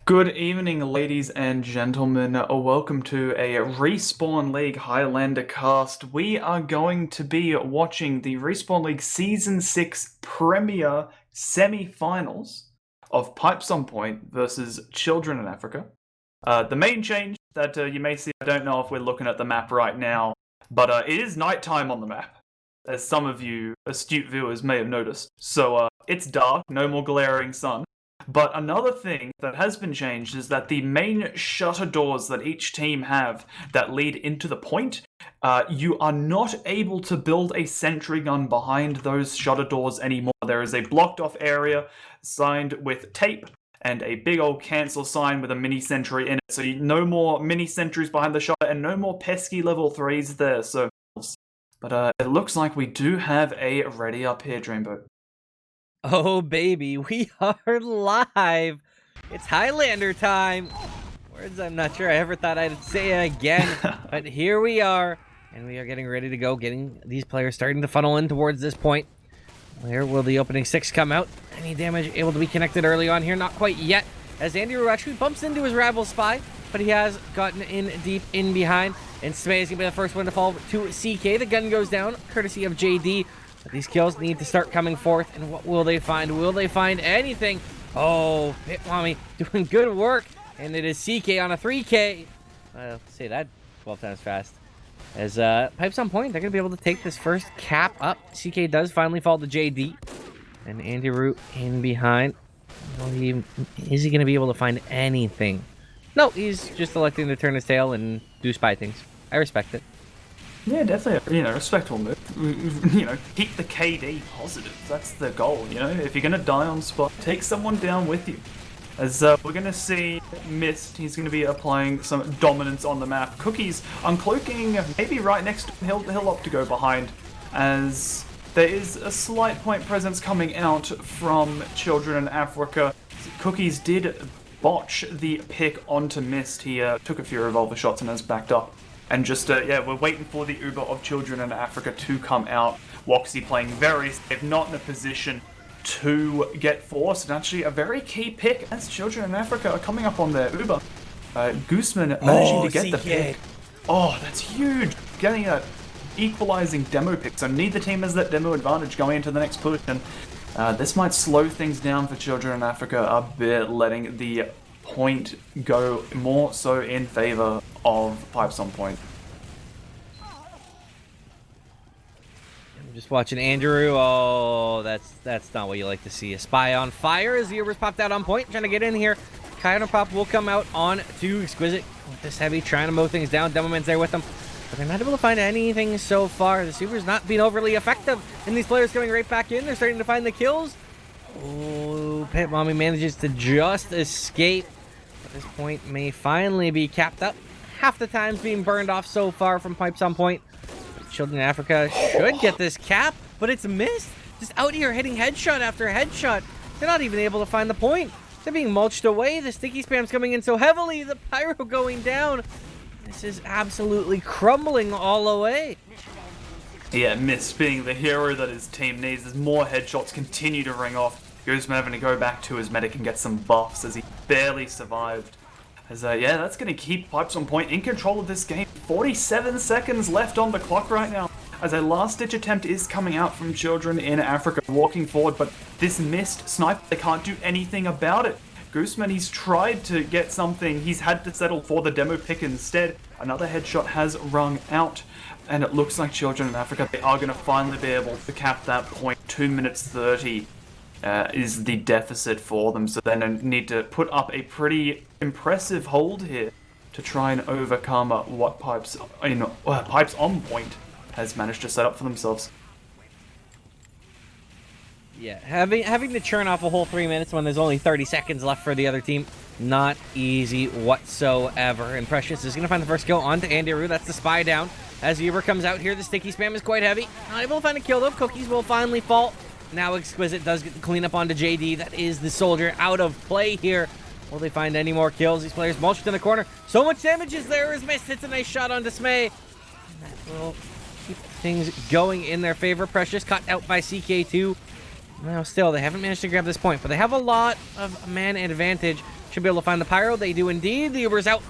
Good evening, ladies and gentlemen. Welcome to a Respawn League Highlander cast. We are going to be watching the Respawn League Season 6 Premier Semi-Finals of Pipes on Point versus Children in Africa. The main change that you may see, I don't know if we're looking at the map right now, but it is nighttime on the map, as some of you astute viewers may have noticed. So it's dark, no more glaring sun. But another thing that has been changed is that the main shutter doors that each team have that lead into the point, you are not able to build a sentry gun behind those shutter doors anymore. There is a blocked off area signed with tape and a big old cancel sign with a mini sentry in it. So no more mini sentries behind the shutter and no more pesky level 3s there. But it looks like we do have a ready up here, Dreamboat. Oh baby, we are live. It's Highlander time. Words I'm not sure I ever thought I'd say again, but here we are, and we are getting ready to go, getting these players starting to funnel in towards this point. Where will the opening 6 come out? Any damage able to be connected early on here? Not quite yet, as Andy Rue actually bumps into his rival spy, but he has gotten in deep in behind, and Smay is going to be the first one to fall to CK. The gun goes down, courtesy of JD. But these kills need to start coming forth, and what will they find? Will they find anything? Oh, Pit Mommy doing good work, and it is CK on a 3K. I'll say that 12 times fast. As Pipes on Point, they're going to be able to take this first cap up. CK does finally fall to JD, and Andy Root in behind. Is he going to be able to find anything? No, he's just electing to turn his tail and do spy things. I respect it. Yeah, definitely, respectful move. Keep the KD positive. That's the goal, If you're going to die on spot, take someone down with you. As we're going to see Mist, he's going to be applying some dominance on the map. Cookies uncloaking, maybe right next to him. He'll opt to go behind, as there is a slight point presence coming out from Children in Africa. Cookies did botch the pick onto Mist. He took a few revolver shots and has backed up. And just, we're waiting for the Uber of Children in Africa to come out. Woxy playing very safe, not in a position to get forced. And actually a very key pick as Children in Africa are coming up on their Uber. Gooseman managing to get the pick. Oh, that's huge. Getting a equalizing demo pick. So neither team has that demo advantage going into the next push. And this might slow things down for Children in Africa a bit, letting the point go more so in favor of Pipes on Point. I'm just watching Andrew. Oh, that's not what you like to see. A spy on fire as the Ubers popped out on point, trying to get in here. Coyote Pop will come out on to Exquisite with this heavy, trying to mow things down. Demoman's there with them, but they're not able to find anything so far. The Super's not being overly effective, and these players coming right back in. They're starting to find the kills. Oh, Pit Mommy manages to just escape. At this point, may finally be capped up. Half the time's being burned off so far from Pipes on Point. Children in Africa should get this cap, but it's missed. Just out here hitting headshot after headshot. They're not even able to find the point. They're being mulched away. The sticky spam's coming in so heavily. The pyro going down. This is absolutely crumbling all away. Yeah, Mist being the hero that his team needs as more headshots continue to ring off. Gooseman having to go back to his medic and get some buffs as he barely survived. As that's going to keep Pipes on Point in control of this game. 47 seconds left on the clock right now, as a last-ditch attempt is coming out from Children in Africa, walking forward, but this Mist sniper, they can't do anything about it. Gooseman, he's tried to get something, he's had to settle for the demo pick instead. Another headshot has rung out, and it looks like Children in Africa, they are going to finally be able to cap that point. 2 minutes 30 is the deficit for them, so they need to put up a pretty impressive hold here to try and overcome what Pipes on Point has managed to set up for themselves. Yeah, having to churn off a whole 3 minutes when there's only 30 seconds left for the other team, not easy whatsoever. And Precious is going to find the first kill onto Andy Rue. That's the spy down. As Uber comes out here, the sticky spam is quite heavy. Not able to find a kill though. Cookies will finally fall. Now Exquisite does get the cleanup onto JD. That is the soldier out of play here. Will they find any more kills? These players mulched in the corner. So much damage is there as Mist hits a nice shot on Dismay. And that will keep things going in their favor. Precious cut out by CK2. Now still, they haven't managed to grab this point, but they have a lot of man advantage. should be able to find the pyro. They do indeed. The Uber's out.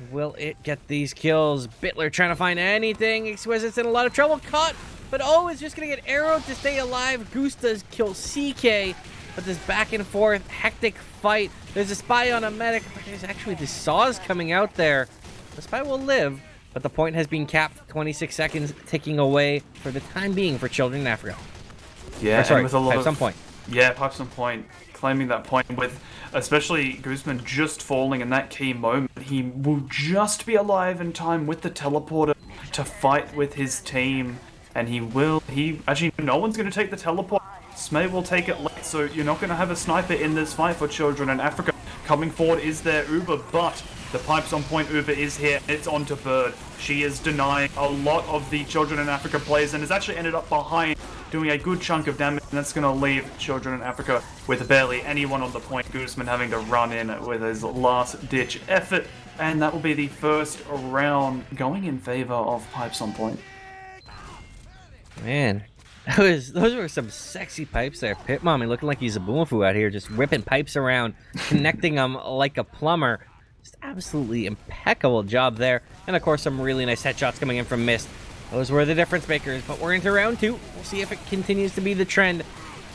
Will it get these kills? Bitler trying to find anything. Exquisite's in a lot of trouble. Caught, but is just going to get arrowed to stay alive. Goose does kill CK, but this back and forth hectic fight. There's a spy on a medic, but there's actually the saws coming out there. The spy will live, but the point has been capped. 26 seconds ticking away for the time being for Children in Africa. Yeah, sorry, and with a lot Pipes on point. Yeah, Pipes on point, claiming that point with especially Guzman just falling in that key moment. He will just be alive in time with the teleporter to fight with his team, and actually, no one's going to take the teleport. Smay will take it late, so you're not going to have a sniper in this fight for Children in Africa. Coming forward is their Uber, but the Pipes on point Uber is here. It's on to Bird. She is denying a lot of the Children in Africa players and has actually ended up behind, doing a good chunk of damage, and that's going to leave Children in Africa with barely anyone on the point. Guzman having to run in with his last-ditch effort, and that will be the first round going in favor of Pipes on point. Man, those were some sexy pipes there. Pit Mommy looking like he's a boomafoo out here, just ripping pipes around, connecting them like a plumber. Just absolutely impeccable job there. And of course, some really nice headshots coming in from Mist. Those were the difference makers, but we're into round 2. We'll see if it continues to be the trend.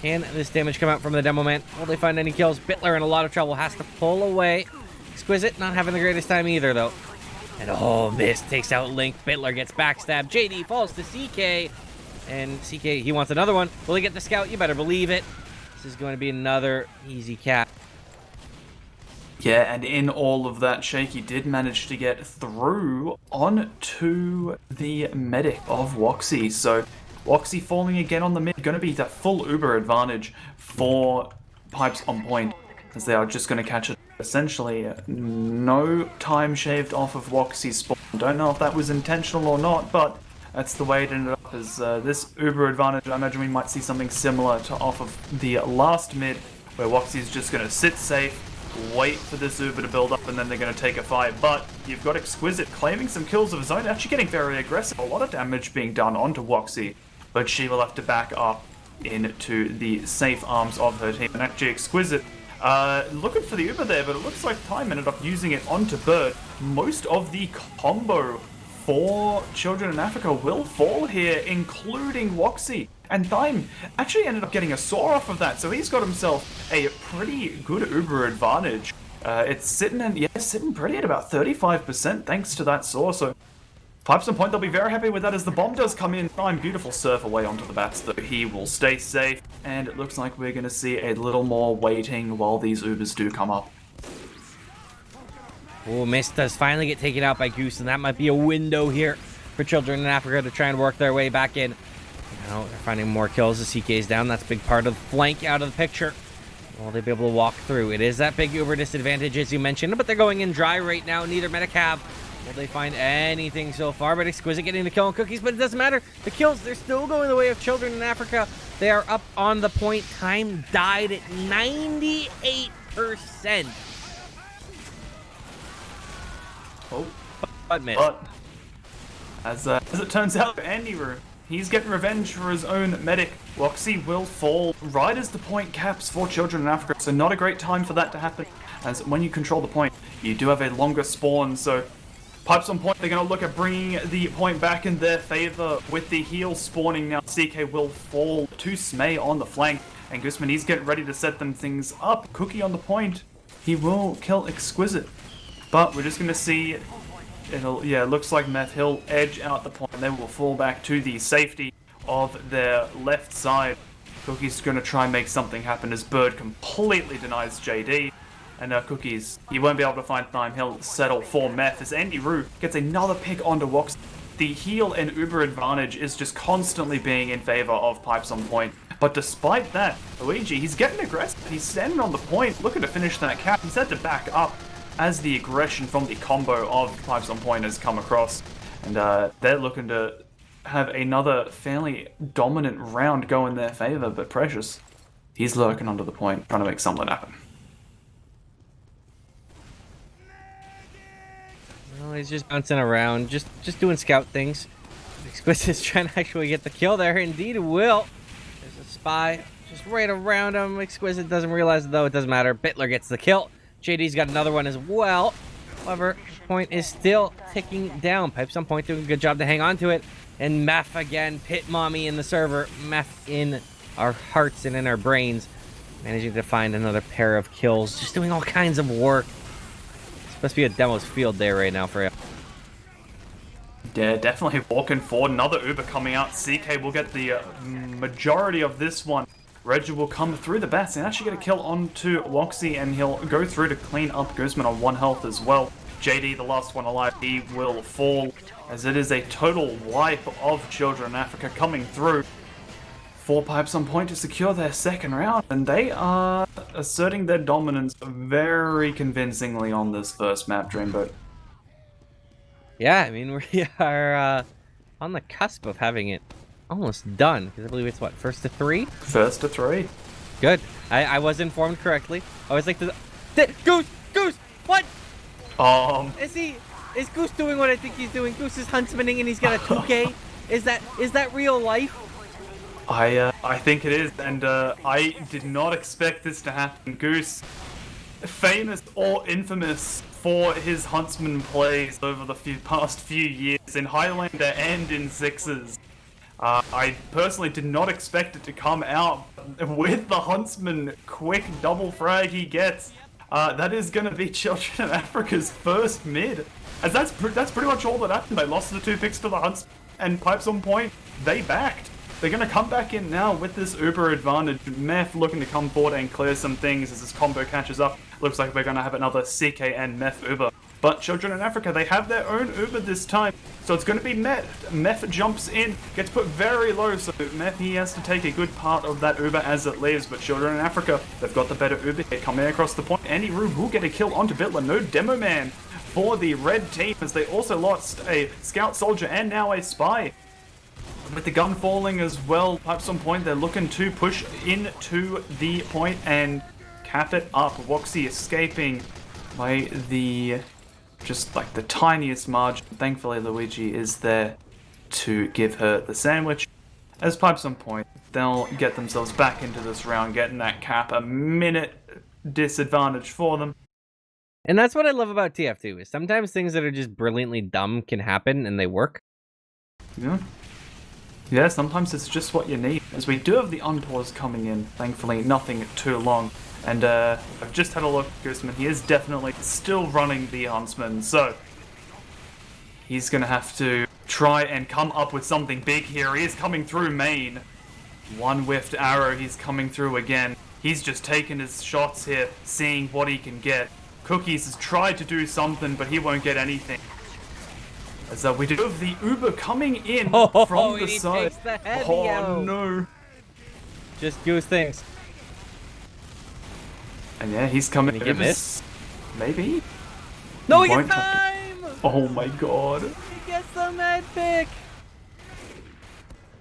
Can this damage come out from the Demo Man? Will they find any kills? Bitler in a lot of trouble, has to pull away. Exquisite not having the greatest time either, though. And Mist takes out Link. Bitler gets backstabbed. JD falls to CK. And CK, he wants another one. Will he get the scout? You better believe it. This is going to be another easy cap. Yeah, and in all of that, Shaky did manage to get through onto the medic of Woxie. So Woxie falling again on the mid, going to be that full Uber advantage for Pipes on point, as they are just going to catch it. Essentially, no time shaved off of Woxie's spawn. Don't know if that was intentional or not, but that's the way it ended up. As this Uber advantage, I imagine we might see something similar to off of the last mid, where Woxie's just going to sit safe, wait for this Uber to build up, and then they're going to take a fight. But you've got Exquisite claiming some kills of his own, actually getting very aggressive. A lot of damage being done onto Woxie, but she will have to back up into the safe arms of her team. And actually Exquisite looking for the Uber there, but it looks like Time ended up using it onto Bird. Most of the combo for Children in Africa will fall here, including Woxie. And Thyme actually ended up getting a saw off of that, so he's got himself a pretty good Uber advantage. It's sitting pretty at about 35% thanks to that saw, so Pipes on point, they'll be very happy with that as the bomb does come in. Thyme, beautiful surf away onto the bats, though he will stay safe, and it looks like we're going to see a little more waiting while these Ubers do come up. Mist does finally get taken out by Goose, and that might be a window here for Children in Africa to try and work their way back in. Now they're finding more kills. The CK's down. That's a big part of the flank out of the picture. Will they be able to walk through? It is that big Uber disadvantage, as you mentioned, but they're going in dry right now. Neither medic have. Will they find anything so far? But Exquisite getting the kill on Cookies, but it doesn't matter. The kills, they're still going the way of Children in Africa. They are up on the point. Time died at 98%. But Mist. But as it turns out, Andy, he's getting revenge for his own medic. Woxie will fall right as the point caps for Children in Africa, so not a great time for that to happen, as when you control the point, you do have a longer spawn, so Pipes on point, they're going to look at bringing the point back in their favor with the heal spawning now. CK will fall to Smay on the flank, and Guzman, he's getting ready to set them things up. Cookie on the point, he will kill Exquisite, but we're just going to see it looks like Meth Hill edge out the point, and they will fall back to the safety of their left side. Cookie's going to try and make something happen as Bird completely denies JD. And Cookies, he won't be able to find Thyme. He'll settle for Meth as Andy Roo gets another pick onto Wox. The heal and Uber advantage is just constantly being in favor of Pipes on point. But despite that, Luigi, he's getting aggressive. He's standing on the point, looking to finish that cap. He's had to back up as the aggression from the combo of Pipes on point has come across. And they're looking to have another fairly dominant round go in their favor, but Precious, he's lurking under the point, trying to make something happen. Well, he's just bouncing around, just doing scout things. Exquisite's trying to actually get the kill there. Indeed, it will. There's a spy just right around him. Exquisite doesn't realize it, though. It doesn't matter. Bitler gets the kill. JD's got another one as well. However, point is still ticking down. Pipes on point doing a good job to hang on to it. And Meph again, Pit Mommy in the server. Meph in our hearts and in our brains. Managing to find another pair of kills. Just doing all kinds of work. It's supposed to be a demo's field day right now for him. Yeah, definitely walking forward. Another Uber coming out. CK will get the majority of this one. Reggie will come through the bats and actually get a kill onto Woxy, and he'll go through to clean up Guzman on 1 health as well. JD, the last one alive, he will fall, as it is a total wipe of Children in Africa coming through. 4 pipes on point to secure their second round, and they are asserting their dominance very convincingly on this first map, Dreamboat. Yeah, I mean, we are on the cusp of having it almost done, because I believe it's what, first to 3? First to 3. Good. I was informed correctly. I was like, Goose, what? Is Goose doing what I think he's doing? Goose is huntsmaning and he's got a 2K. Is that real life? I think it is, and I did not expect this to happen. Goose, famous or infamous for his huntsman plays over the past few years in Highlander and in Sixes. I personally did not expect it to come out with the huntsman quick double frag he gets. That is going to be Children of Africa's first mid. As that's pretty much all that happened. They lost the 2 picks to the huntsman, and pipes on point, they backed. They're going to come back in now with this Uber advantage. Meph looking to come forward and clear some things as this combo catches up. Looks like we're going to have another CK and Meph Uber. But Children in Africa, they have their own Uber this time. So it's going to be Meph. Meph jumps in, gets put very low. So Meph, he has to take a good part of that Uber as it leaves. But Children in Africa, they've got the better Uber here coming across the point. Andy Rube will get a kill onto Bitler. No Demo Man for the red team, as they also lost a Scout Soldier and now a Spy. With the gun falling as well, pipes on point, they're looking to push into the point and cap it up. Woxy escaping by just the tiniest margin. Thankfully, Luigi is there to give her the sandwich. As pipes on point, they'll get themselves back into this round, getting that cap, a minute disadvantage for them. And that's what I love about TF2, is sometimes things that are just brilliantly dumb can happen and they work. Yeah, sometimes it's just what you need. As we do have the unpause coming in, thankfully nothing too long. And I've just had a look at Guzman. He is definitely still running the Huntsman, so he's going to have to try and come up with something big here. He is coming through main. 1 whiffed arrow, he's coming through again. He's just taking his shots here, seeing what he can get. Cookies has tried to do something, but he won't get anything. As we do have the Uber coming in from the side. Takes the heavy out. No. Just Goose things. And yeah, he's coming in. Can he get missed? Maybe? No, he gets time! Oh my god. He gets the med pick!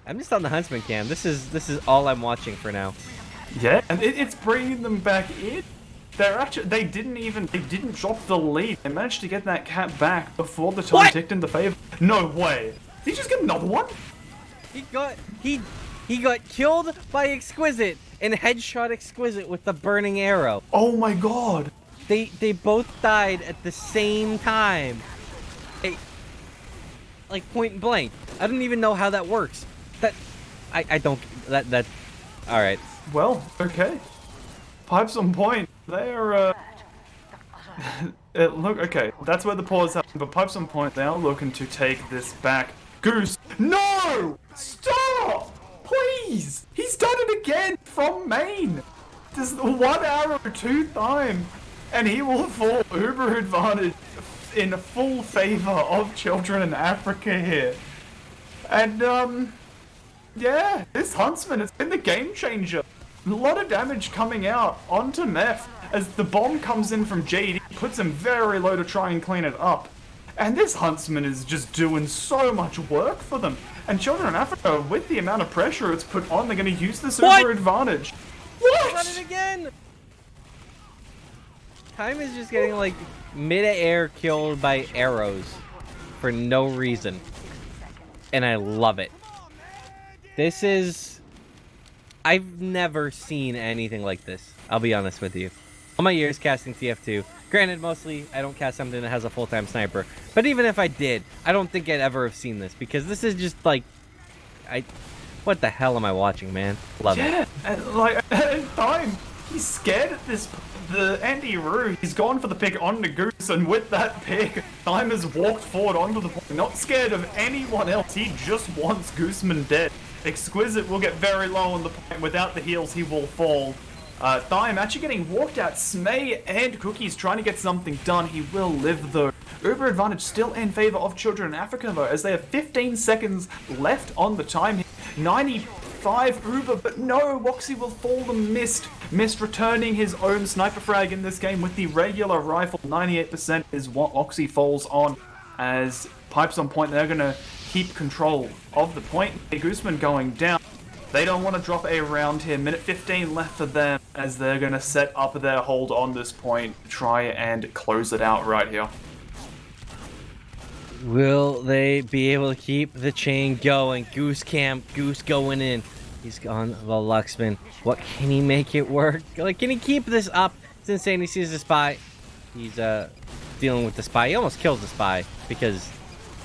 I'm just on the Huntsman cam. This is all I'm watching for now. Yeah, and it's bringing them back in. They didn't drop the lead. They managed to get that cap back before the time ticked in the favor. No way. Did he just get another one? He got killed by Exquisite and headshot Exquisite with the burning arrow. Oh my god. They both died at the same time. Like point blank. I don't even know how that works. I don't alright. Well, okay. Pipes on point. They're look, okay, that's where the pause happened, but pipes on point, they are looking to take this back. Goose, no! Stop! Please! He's done it again from main! This 1 arrow 2 times, and he will fall Uber advantage in full favor of Children in Africa here. And, yeah, this Huntsman has been the game changer. A lot of damage coming out onto Meph as the bomb comes in from JD, puts him very low to try and clean it up. And this Huntsman is just doing so much work for them. And Children in Africa, with the amount of pressure it's put on, they're going to use this Uber advantage. What? Got it again! Time is just getting, like, mid-air killed by arrows for no reason. And I love it. This is... I've never seen anything like this. I'll be honest with you. All my years casting TF2. Granted, mostly I don't cast something that has a full-time sniper. But even if I did, I don't think I'd ever have seen this because this is just like, what the hell am I watching, man? Love it. Yeah, and like time. He's scared at this. The Andy Rue, he's gone for the pick on the Goose, and with that pick, Time has walked forward onto the point, not scared of anyone else. He just wants Gooseman dead. Exquisite will get very low on the point. Without the heals, he will fall. Thyme actually getting walked out. Smay and Cookies trying to get something done. He will live though. Uber advantage still in favor of Children in Africa though, as they have 15 seconds left on the time. 95 Uber, but no, Woxy will fall the Mist. Mist returning his own sniper frag in this game with the regular rifle. 98% is what Woxy falls on, as Pipes on point. They're going to keep control of the point. Gooseman going down. They don't want to drop a round here. Minute 15 left for them, as they're going to set up their hold on this point, try and close it out right here. Will they be able to keep the chain going? Goose camp, Goose going in. He's gone the Luxman. What, can he make it work? Like, can he keep this up? It's insane. He sees the spy. He's dealing with the spy. He almost kills the spy because,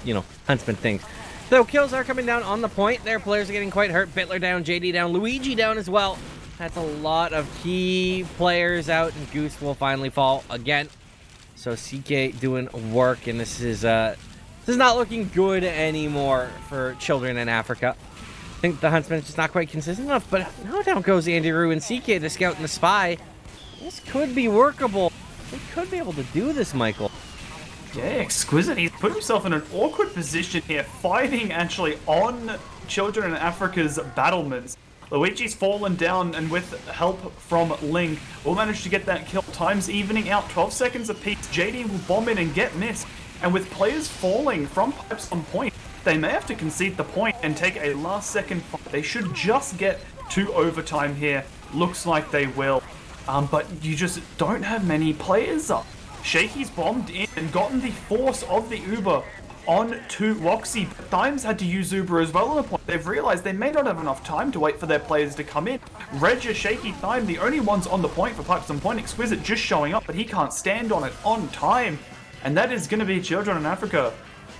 you know, Huntsman things. So kills are coming down on the point. Their players are getting quite hurt. Bitler down, JD down, Luigi down as well. That's a lot of key players out, and Goose will finally fall again. So CK doing work, and this is not looking good anymore for Children in Africa. I think the Huntsman's just not quite consistent enough, but now down goes Andy Rue and CK, the scout and the spy. This could be workable. We could be able to do this, Michael. Yeah, Exquisite. He's put himself in an awkward position here, fighting actually on Children in Africa's battlements. Luigi's fallen down, and with help from Link, will manage to get that kill. Time's evening out, 12 seconds apiece. JD will bomb in and get missed. And with players falling from Pipes on point, they may have to concede the point and take a last-second fight. They should just get to overtime here. Looks like they will. But you just don't have many players up. Shaky's bombed in and gotten the force of the Uber onto Woxy. Thimes had to use Uber as well on the point. They've realized they may not have enough time to wait for their players to come in. Regis, Shaky, Thime, the only ones on the point for Pipes on point. Exquisite just showing up, but he can't stand on it on time. And that is going to be Children in Africa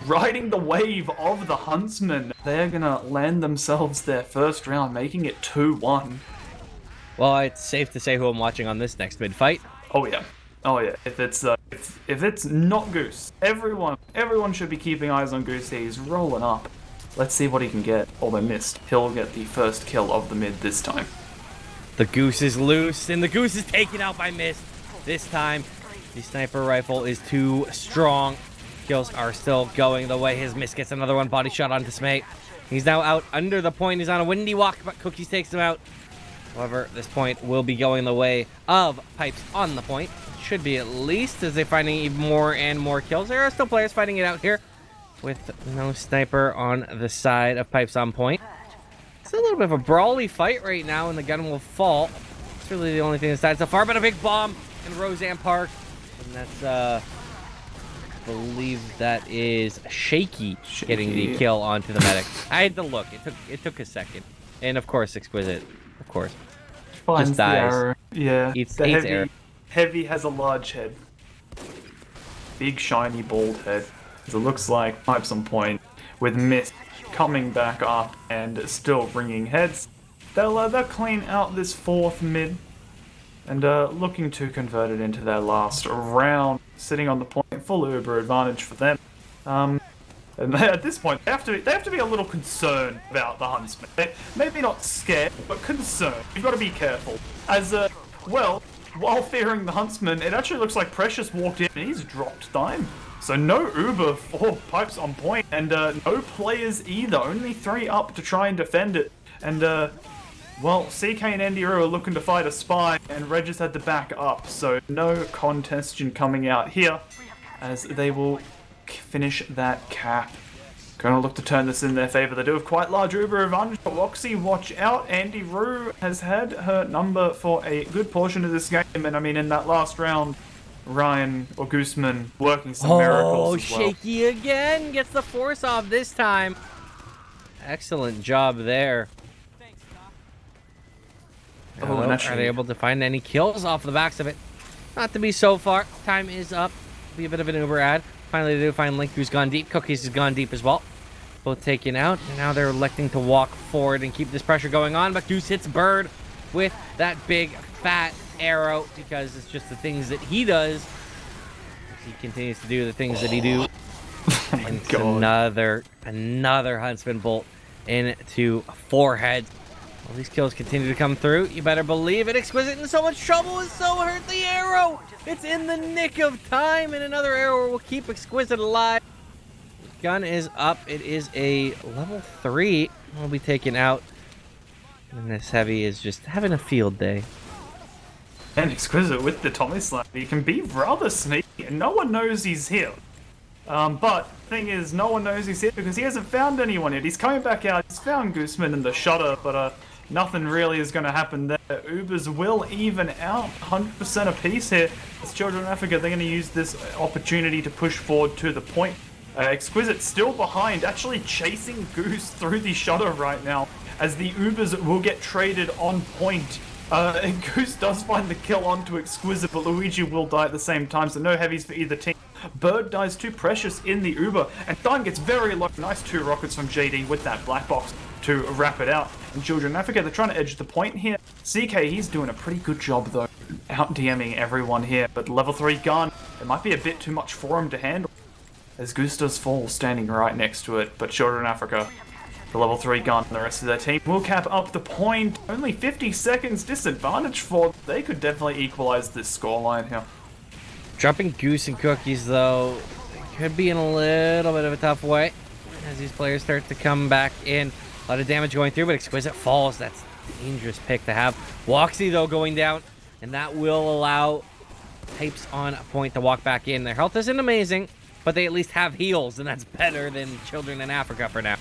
riding the wave of the Huntsman. They're going to land themselves their first round, making it 2-1. Well, it's safe to say who I'm watching on this next mid-fight. Oh yeah. Oh yeah. If it's not Goose, everyone should be keeping eyes on Goose. He's rolling up. Let's see what he can get. Oh, they missed. He'll get the first kill of the mid this time. The Goose is loose, and the Goose is taken out by Mist. This time, the sniper rifle is too strong. Kills are still going the way. His Mist gets another one. Body shot onto Smate. He's now out under the point. He's on a windy walk, but Cookies takes him out. However, this point will be going the way of Pipes on the point. Should be at least, as they're finding even more and more kills. There are still players fighting it out here with no sniper on the side of Pipes on point. It's a little bit of a brawly fight right now, and the gun will fall. It's really the only thing that's died so far, but a big bomb in Roseanne Park. And that's, I believe that is Shaky getting the kill onto the medic. I had to look. It took a second. And, of course, Exquisite. Of course. Finds just dies. the arrow. Yeah. Eats heavy, arrow. Heavy has a large head. Big, shiny, bald head. As it looks like Pipes on point, with Mist coming back up and still bringing heads. They'll clean out this fourth mid and looking to convert it into their last round. Sitting on the point, full Uber advantage for them. And at this point, they have to be a little concerned about the Huntsman. Maybe not scared, but concerned. You've got to be careful. As well, while fearing the Huntsman, it actually looks like Precious walked in and he's dropped Thyme. So no Uber for Pipes on point, and no players either. Only 3 up to try and defend it. And well, CK and Endiru are looking to fight a spy, and Regis had to back up. So no contestation coming out here, as they will finish that cap. Gonna look to turn this in their favor. They do have quite large Uber advantage, but Woxy, watch out. Andy Rue has had her number for a good portion of this game, and I mean, in that last round, Ryan or Gooseman working some miracles as well. Shaky again gets the force off this time. Excellent job there. Oh, and actually, are they able to find any kills off the backs of it? Not to be so far. Time is up. Be a bit of an Uber ad. Finally, they do find Link, who's gone deep. Cookies has gone deep as well. Both taken out. And now they're electing to walk forward and keep this pressure going on. But Goose hits Bird with that big, fat arrow because it's just the things that he does. He continues to do the things that he do. Oh my and God. another Huntsman bolt into forehead. All these kills continue to come through. You better believe it. Exquisite in so much trouble and so hurt the arrow. It's in the nick of time, and another arrow will keep Exquisite alive. Gun is up. It is a level 3. Will be taken out. And this Heavy is just having a field day. And Exquisite with the Tommy Slam, he can be rather sneaky, and no one knows he's here. But the thing is, no one knows he's here because he hasn't found anyone yet. He's coming back out. He's found Gooseman in the shutter, but nothing really is going to happen there. Ubers will even out 100% apiece here. As Children of Africa, they're going to use this opportunity to push forward to the point. Exquisite still behind, actually chasing Goose through the shutter right now, as the Ubers will get traded on point. And Goose does find the kill onto Exquisite, but Luigi will die at the same time, so no heavies for either team. Bird dies too precious in the Uber, and time gets very low. Nice 2 rockets from JD with that black box to wrap it out. And Children of Africa, they're trying to edge the point here. CK, he's doing a pretty good job though, out DMing everyone here, but level 3 gun, it might be a bit too much for him to handle, as Goose does fall standing right next to it, but Children of Africa, the level 3 gun, the rest of their team will cap up the point. Only 50 seconds disadvantage for them. They could definitely equalize this scoreline here. Dropping Goose and Cookies, though, could be in a little bit of a tough way as these players start to come back in. A lot of damage going through, but Exquisite falls. That's a dangerous pick to have. Woxy, though, going down, and that will allow Types on a point to walk back in. Their health isn't amazing, but they at least have heals, and that's better than Children in Africa for now.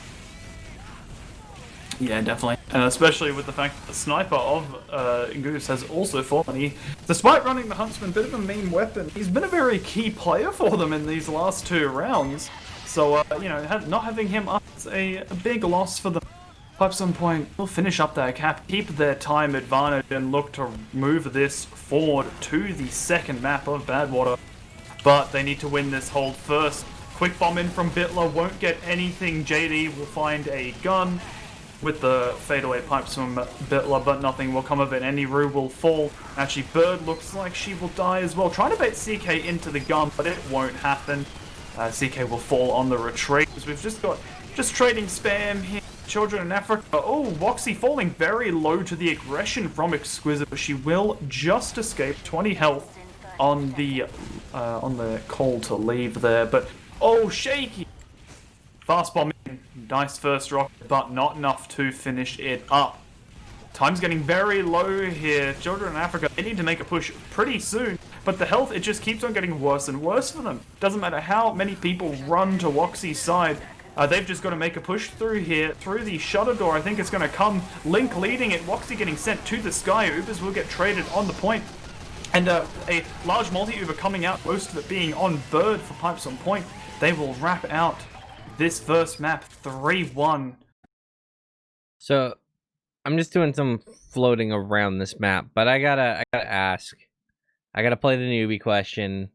Yeah, definitely. And especially with the fact that the sniper of Goose has also fallen. He, despite running the Huntsman, bit of a mean weapon, he's been a very key player for them in these last 2 rounds. So, you know, not having him up is a big loss for them. Pipes on point will finish up their cap, keep their time advantage, and look to move this forward to the second map of Badwater. But they need to win this hold first. Quick bomb in from Bitler, won't get anything. JD will find a gun with the fadeaway pipes from Bitler, but nothing will come of it. Any Rue will fall. Actually, Bird looks like she will die as well. Trying to bait CK into the gun, but it won't happen. CK will fall on the retreat. We've just got trading spam here. Children in Africa. Oh, Woxy falling very low to the aggression from Exquisite, but she will just escape. 20 health on the call to leave there. But oh, shaky. Fast bomb in. Nice first rocket, but not enough to finish it up. Time's getting very low here. Children in Africa, they need to make a push pretty soon, but the health, it just keeps on getting worse and worse for them. Doesn't matter how many people run to Woxy's side, they've just got to make a push through here, through the shutter door. I think it's going to come. Link leading it, Woxy getting sent to the sky. Ubers will get traded on the point. And a large multi-Uber coming out, most of it being on Bird for pipes on point. They will wrap out this first map 3-1. So I'm just doing some floating around this map, but I gotta ask. I gotta play the newbie question.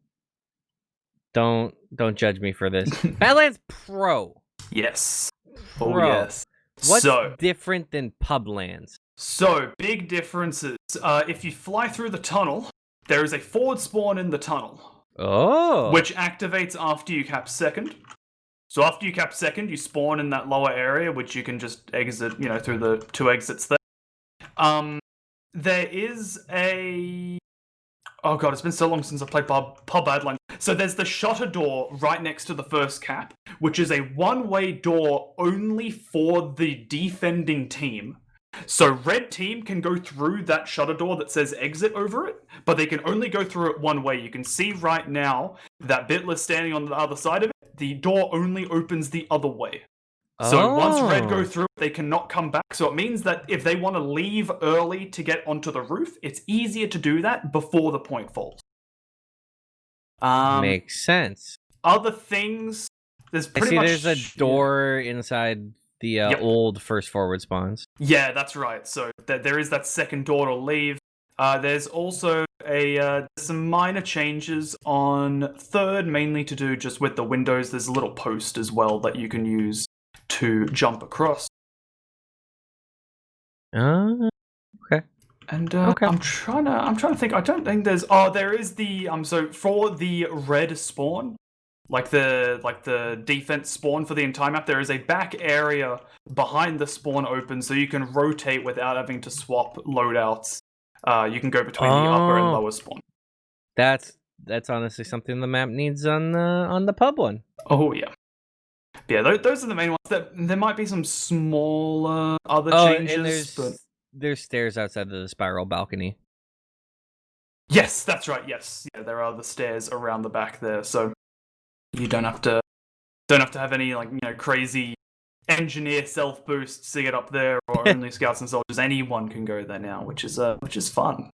Don't judge me for this. Badlands Pro. Yes. Pro. Oh yes. What's different than Publands? So big differences. If you fly through the tunnel, there is a forward spawn in the tunnel. Oh. Which activates after you cap second. So after you cap second, you spawn in that lower area, which you can just exit, you know, through the 2 exits there. There is a... Oh god, it's been so long since I played Pub Badlands. So there's the shutter door right next to the first cap, which is a one-way door only for the defending team. So red team can go through that shutter door that says exit over it, but they can only go through it one way. You can see right now that Bitler standing on the other side of it. The door only opens the other way. So once red go through, they cannot come back. So it means that if they want to leave early to get onto the roof, it's easier to do that before the point falls. Makes sense. Other things, there's pretty much... there's a door inside the old first forward spawns. Yeah, that's right. So there is that second door to leave. There's also some minor changes on third, mainly to do just with the windows. There's a little post as well that you can use to jump across. Okay. And Okay. I'm trying to think. I don't think there's. Oh, there is the so for the red spawn, like the defense spawn for the entire map. There is a back area behind the spawn open, so you can rotate without having to swap loadouts. You can go between the upper and lower spawn. That's honestly something the map needs on the pub one. Oh yeah. Yeah, those are the main ones. There might be some small other changes, and but there's stairs outside of the spiral balcony. yes, that's right. Yes, yeah, there are the stairs around the back there, so you don't have to have any crazy engineer self boosts to get up there, or only scouts and soldiers. Anyone can go there now, which is fun.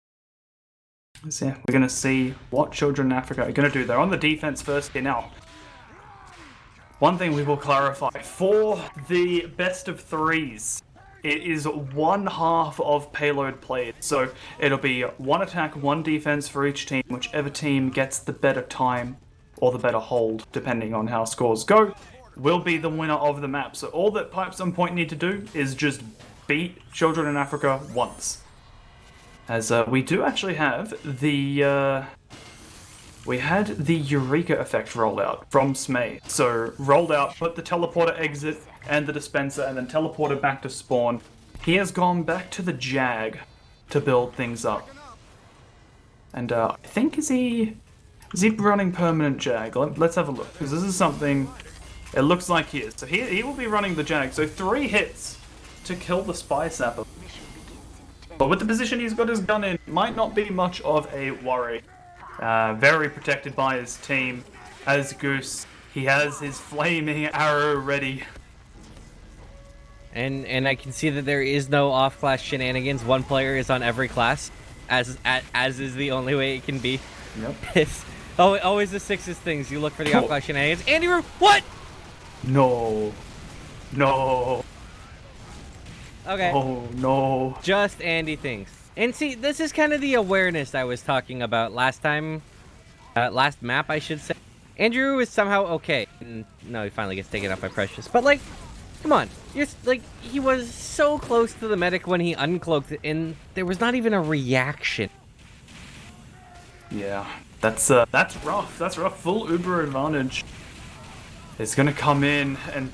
So yeah, we're gonna see what children in Africa are gonna do. They're on the defense first here now. One thing we will clarify, for the best of threes, it is 1/2 of payload played. So it'll be 1 attack, 1 defense for each team. Whichever team gets the better time or the better hold, depending on how scores go, will be the winner of the map. So all that Pipes on Point need to do is just beat Children in Africa once. As we do actually have the... we had the Eureka effect rolled out from Smay. So rolled out, put the teleporter exit and the dispenser, and then teleported back to spawn. He has gone back to the Jag to build things up. And I think is he running permanent Jag? Let's have a look, because this is something it looks like he is. So he will be running the Jag. So 3 hits to kill the Spy Sapper. But with the position he's got his gun in, might not be much of a worry. Very protected by his team. As Goose, he has his flaming arrow ready. And I can see that there is no off-class shenanigans. One player is on every class, as is the only way it can be. Yep. It's always the sixest things. You look for the off-class shenanigans. Andy Roo, what? No. No. Okay. Oh, no. Just Andy things. And see, this is kind of the awareness I was talking about last time. Last map, I should say. Andrew is somehow okay. And no, he finally gets taken out by Precious. But, like, come on. He was so close to the medic when he uncloaked it, and there was not even a reaction. Yeah. That's rough. That's rough. Full Uber advantage. It's gonna come in, and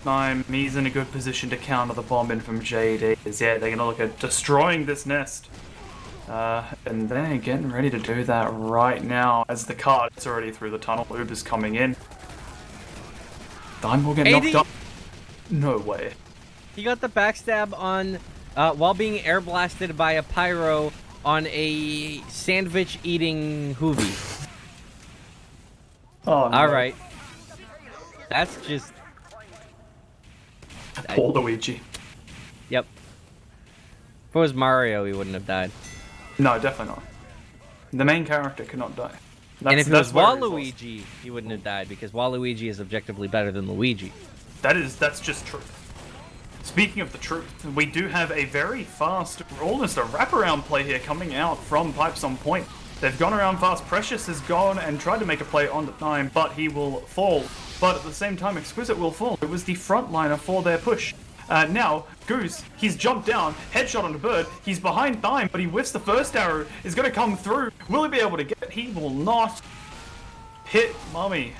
he's in a good position to counter the bomb in from JD. Yeah, they're gonna look at destroying this nest. And they're getting ready to do that right now as the cart is already through the tunnel. Uber's coming in. Dime will get knocked up. No way. He got the backstab on, while being air blasted by a pyro on a sandwich eating Hoovy. Oh, no. Alright. That's just... Poor Luigi. Yep. If it was Mario, he wouldn't have died. No, definitely not. The main character cannot die. And if it was Waluigi, he wouldn't have died, because Waluigi is objectively better than Luigi. That's just truth. Speaking of the truth, we do have a very fast, almost a wraparound play here coming out from Pipes on Point. They've gone around fast. Precious has gone and tried to make a play on the time, but he will fall. But at the same time, Exquisite will fall. It was the frontliner for their push. Now, Goose, he's jumped down, headshot on the bird, he's behind Thyme, but he whiffs the first arrow, is going to come through. Will he be able to get it? He will not. Hit Mummy.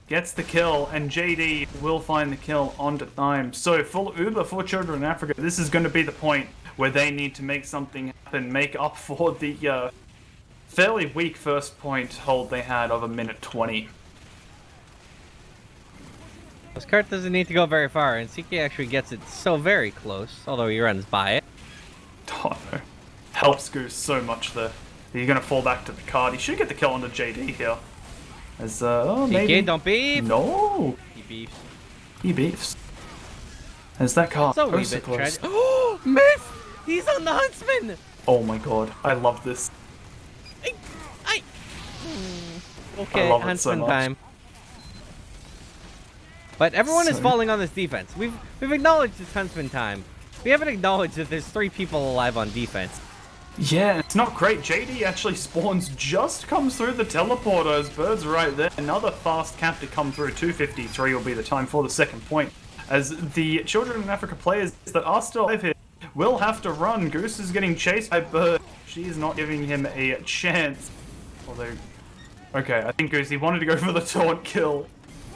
Gets the kill, and JD will find the kill onto Thyme. So, full Uber for Children in Africa. This is going to be the point where they need to make something happen, make up for the fairly weak first point hold they had of 1:20. This cart doesn't need to go very far, and CK actually gets it so very close, although he runs by it. Oh no. Helps Goose so much there. He's going to fall back to the card. He should get the kill onto JD here. As, maybe... CK, don't beef! No! He beefs. He beefs. As that card So goes so close. Oh, miss! He's on the Huntsman! Oh my god, I love this. Okay, I love it Huntsman so much. time. But everyone is falling on this defense. We've acknowledged it's Huntsman time. We haven't acknowledged that there's 3 people alive on defense. Yeah, it's not great. JD actually spawns, just comes through the teleporter as Bird's right there. Another fast cap to come through. 2:53 will be the time for the second point. As the Children in Africa players that are still alive here will have to run. Goose is getting chased by Bird. She is not giving him a chance. Although, okay, I think Goose, he wanted to go for the taunt kill.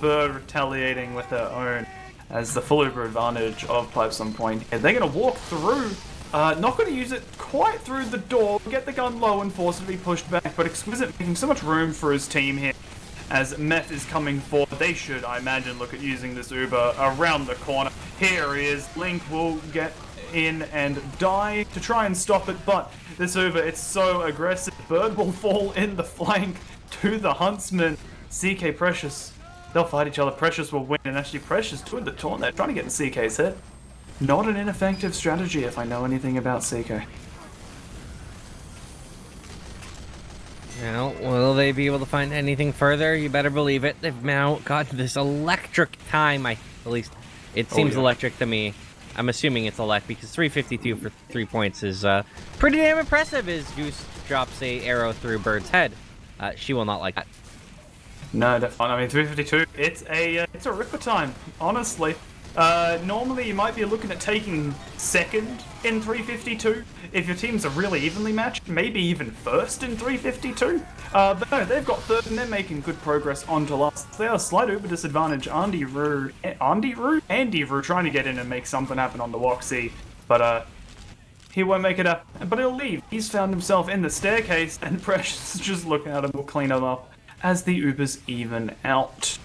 Bird retaliating with her own as the full Uber advantage of Py-bun point. And they're going to walk through. Not going to use it quite through the door, get the gun low and force it to be pushed back, but Exquisite making so much room for his team here. As Meth is coming forward, they should, I imagine, look at using this Uber around the corner. Here he is. Link will get in and die to try and stop it, but this Uber, it's so aggressive. Bird will fall in the flank to the Huntsman. CK Precious, they'll fight each other. Precious will win, and actually Precious doing the taunt there, trying to get in CK's head. Not an ineffective strategy if I know anything about CK. Now, will they be able to find anything further? You better believe it. They've now got this electric time. At least it seems electric to me. I'm assuming it's elect because 352 for 3 points is pretty damn impressive as Goose drops a arrow through Bird's head. She will not like that. No, definitely. I mean, 352, it's a ripper time, honestly. Normally you might be looking at taking second in 352 if your teams are really evenly matched, maybe even first in 352. But no, they've got third and they're making good progress onto last. They are a slight Uber disadvantage. Andy Roo trying to get in and make something happen on the Woxie, but he won't make it up. But he'll leave. He's found himself in the staircase, and Precious just looking at him will clean him up as the Ubers even out.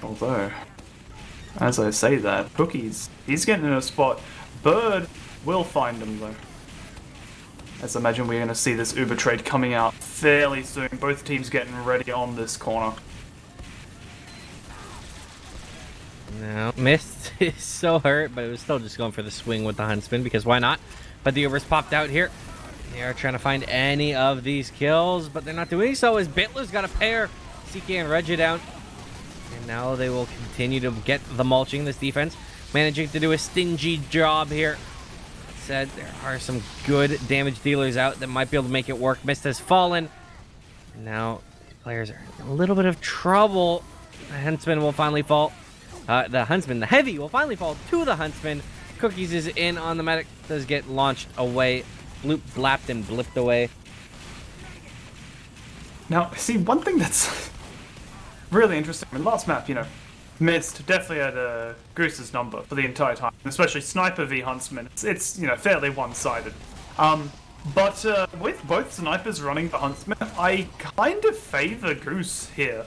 Although, as I say that, Cookies, he's getting in a spot. Bird will find him though. As I imagine we're going to see this Uber trade coming out fairly soon. Both teams getting ready on this corner. No, Mist is so hurt, but it was still just going for the swing with the Huntsman because why not? But the Uber's popped out here. They are trying to find any of these kills, but they're not doing so as Bitler's got a pair. CK and Reggie down. And now they will continue to get the mulching, this defense. Managing to do a stingy job here. Said there are some good damage dealers out that might be able to make it work. Mist has fallen. And now these players are in a little bit of trouble. The Huntsman will finally fall. The Heavy will finally fall to the Huntsman. Cookies is in on the medic. Does get launched away. Bloop, blapped, and blipped away. Now, see, one thing that's really interesting. In last map, Mist definitely had Goose's number for the entire time, especially Sniper v Huntsman. It's fairly one-sided. But with both snipers running the Huntsman, I kind of favor Goose here.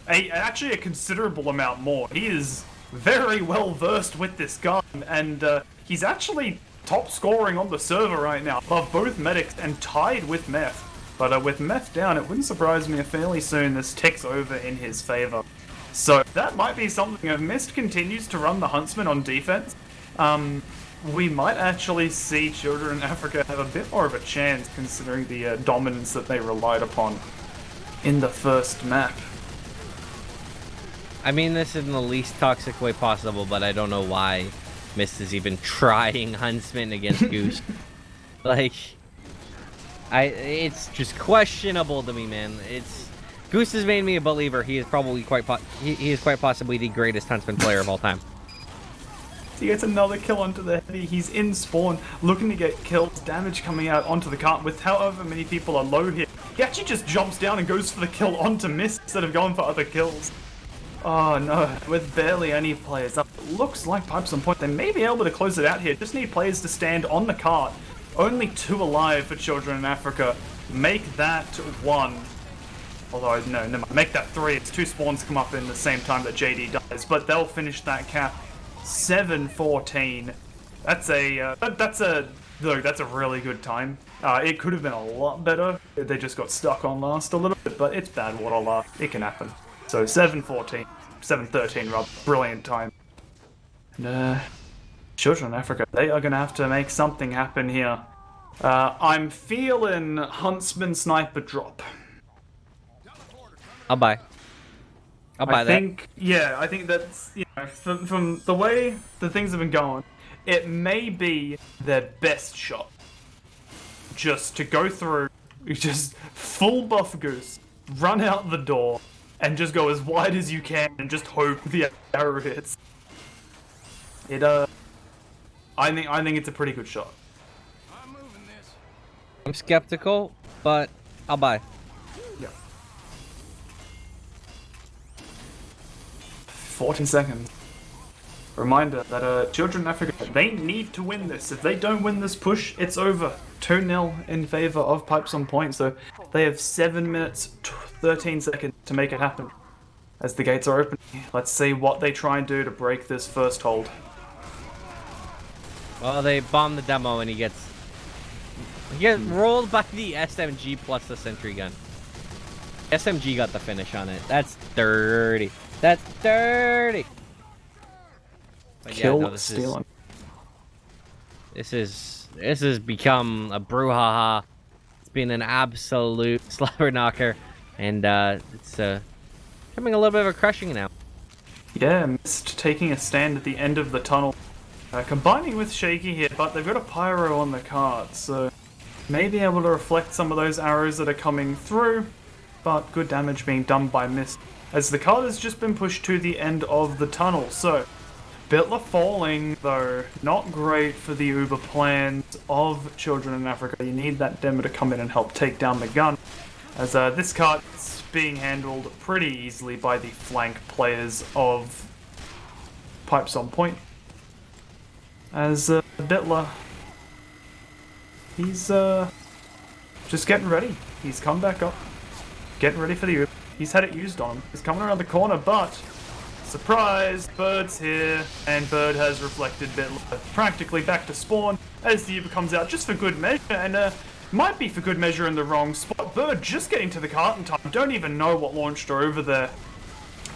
Actually, a considerable amount more. He is very well versed with this gun, and he's actually top scoring on the server right now, above both medics and tied with Meth. But with Meth down, it wouldn't surprise me if fairly soon this ticks over in his favor. So that might be something. If Mist continues to run the Huntsman on defense, we might actually see Children in Africa have a bit more of a chance considering the dominance that they relied upon in the first map. I mean this in the least toxic way possible, but I don't know why Mist is even trying Huntsman against Goose. It's just questionable to me, man. Goose has made me a believer. He is probably quite possibly the greatest Huntsman player of all time. He gets another kill onto the Heavy. He's in spawn, looking to get kills. Damage coming out onto the cart with however many people are low here. He actually just jumps down and goes for the kill onto Mist instead of going for other kills. Oh no, with barely any players up. It looks like Py-bun point. They may be able to close it out here. Just need players to stand on the cart. Only 2 alive for Children in Africa. Make that 1. Although, no, never mind. Make that 3. It's 2 spawns come up in the same time that JD dies. But they'll finish that cap 7-14. That's a really good time. It could have been a lot better. They just got stuck on last a little bit, but it's Badwater last. It can happen. So 7-14. 7-13 rather. Brilliant time. And, Children in Africa, they are going to have to make something happen here. I'm feeling Huntsman Sniper drop. I'll buy that. I think that's, from the way the things have been going, it may be their best shot. Just to go through, just full buff goose, run out the door, and just go as wide as you can and just hope the arrow hits. I think it's a pretty good shot. I'm skeptical, but I'll buy. Yeah. 14 seconds. Reminder that children in Africa, they need to win this. If they don't win this push, it's over. 2-0 in favor of Pipes on point, so they have 7 minutes, 13 seconds to make it happen. As the gates are open, let's see what they try and do to break this first hold. Well, they bomb the demo and he gets rolled by the SMG plus the sentry gun. SMG got the finish on it. That's dirty. That's dirty. But Kill yeah, no, stealing. This has become a brouhaha. It's been an absolute slobber knocker, and it's becoming a little bit of a crushing now. Yeah, Mist taking a stand at the end of the tunnel. Combining with Shaky here, but they've got a Pyro on the card, so may be able to reflect some of those arrows that are coming through, but good damage being done by Mist, as the card has just been pushed to the end of the tunnel. So Bitler falling, though, not great for the Uber plans of Children in Africa. You need that demo to come in and help take down the gun, as this card is being handled pretty easily by the flank players of Pipes on point. As Bitler, he's just getting ready. He's come back up, getting ready for the Uber. He's had it used on him. He's coming around the corner, but surprise, Bird's here, and Bird has reflected Bitler practically back to spawn as the Uber comes out just for good measure, and might be for good measure in the wrong spot. Bird just getting to the cart in time. Don't even know what launched her over there,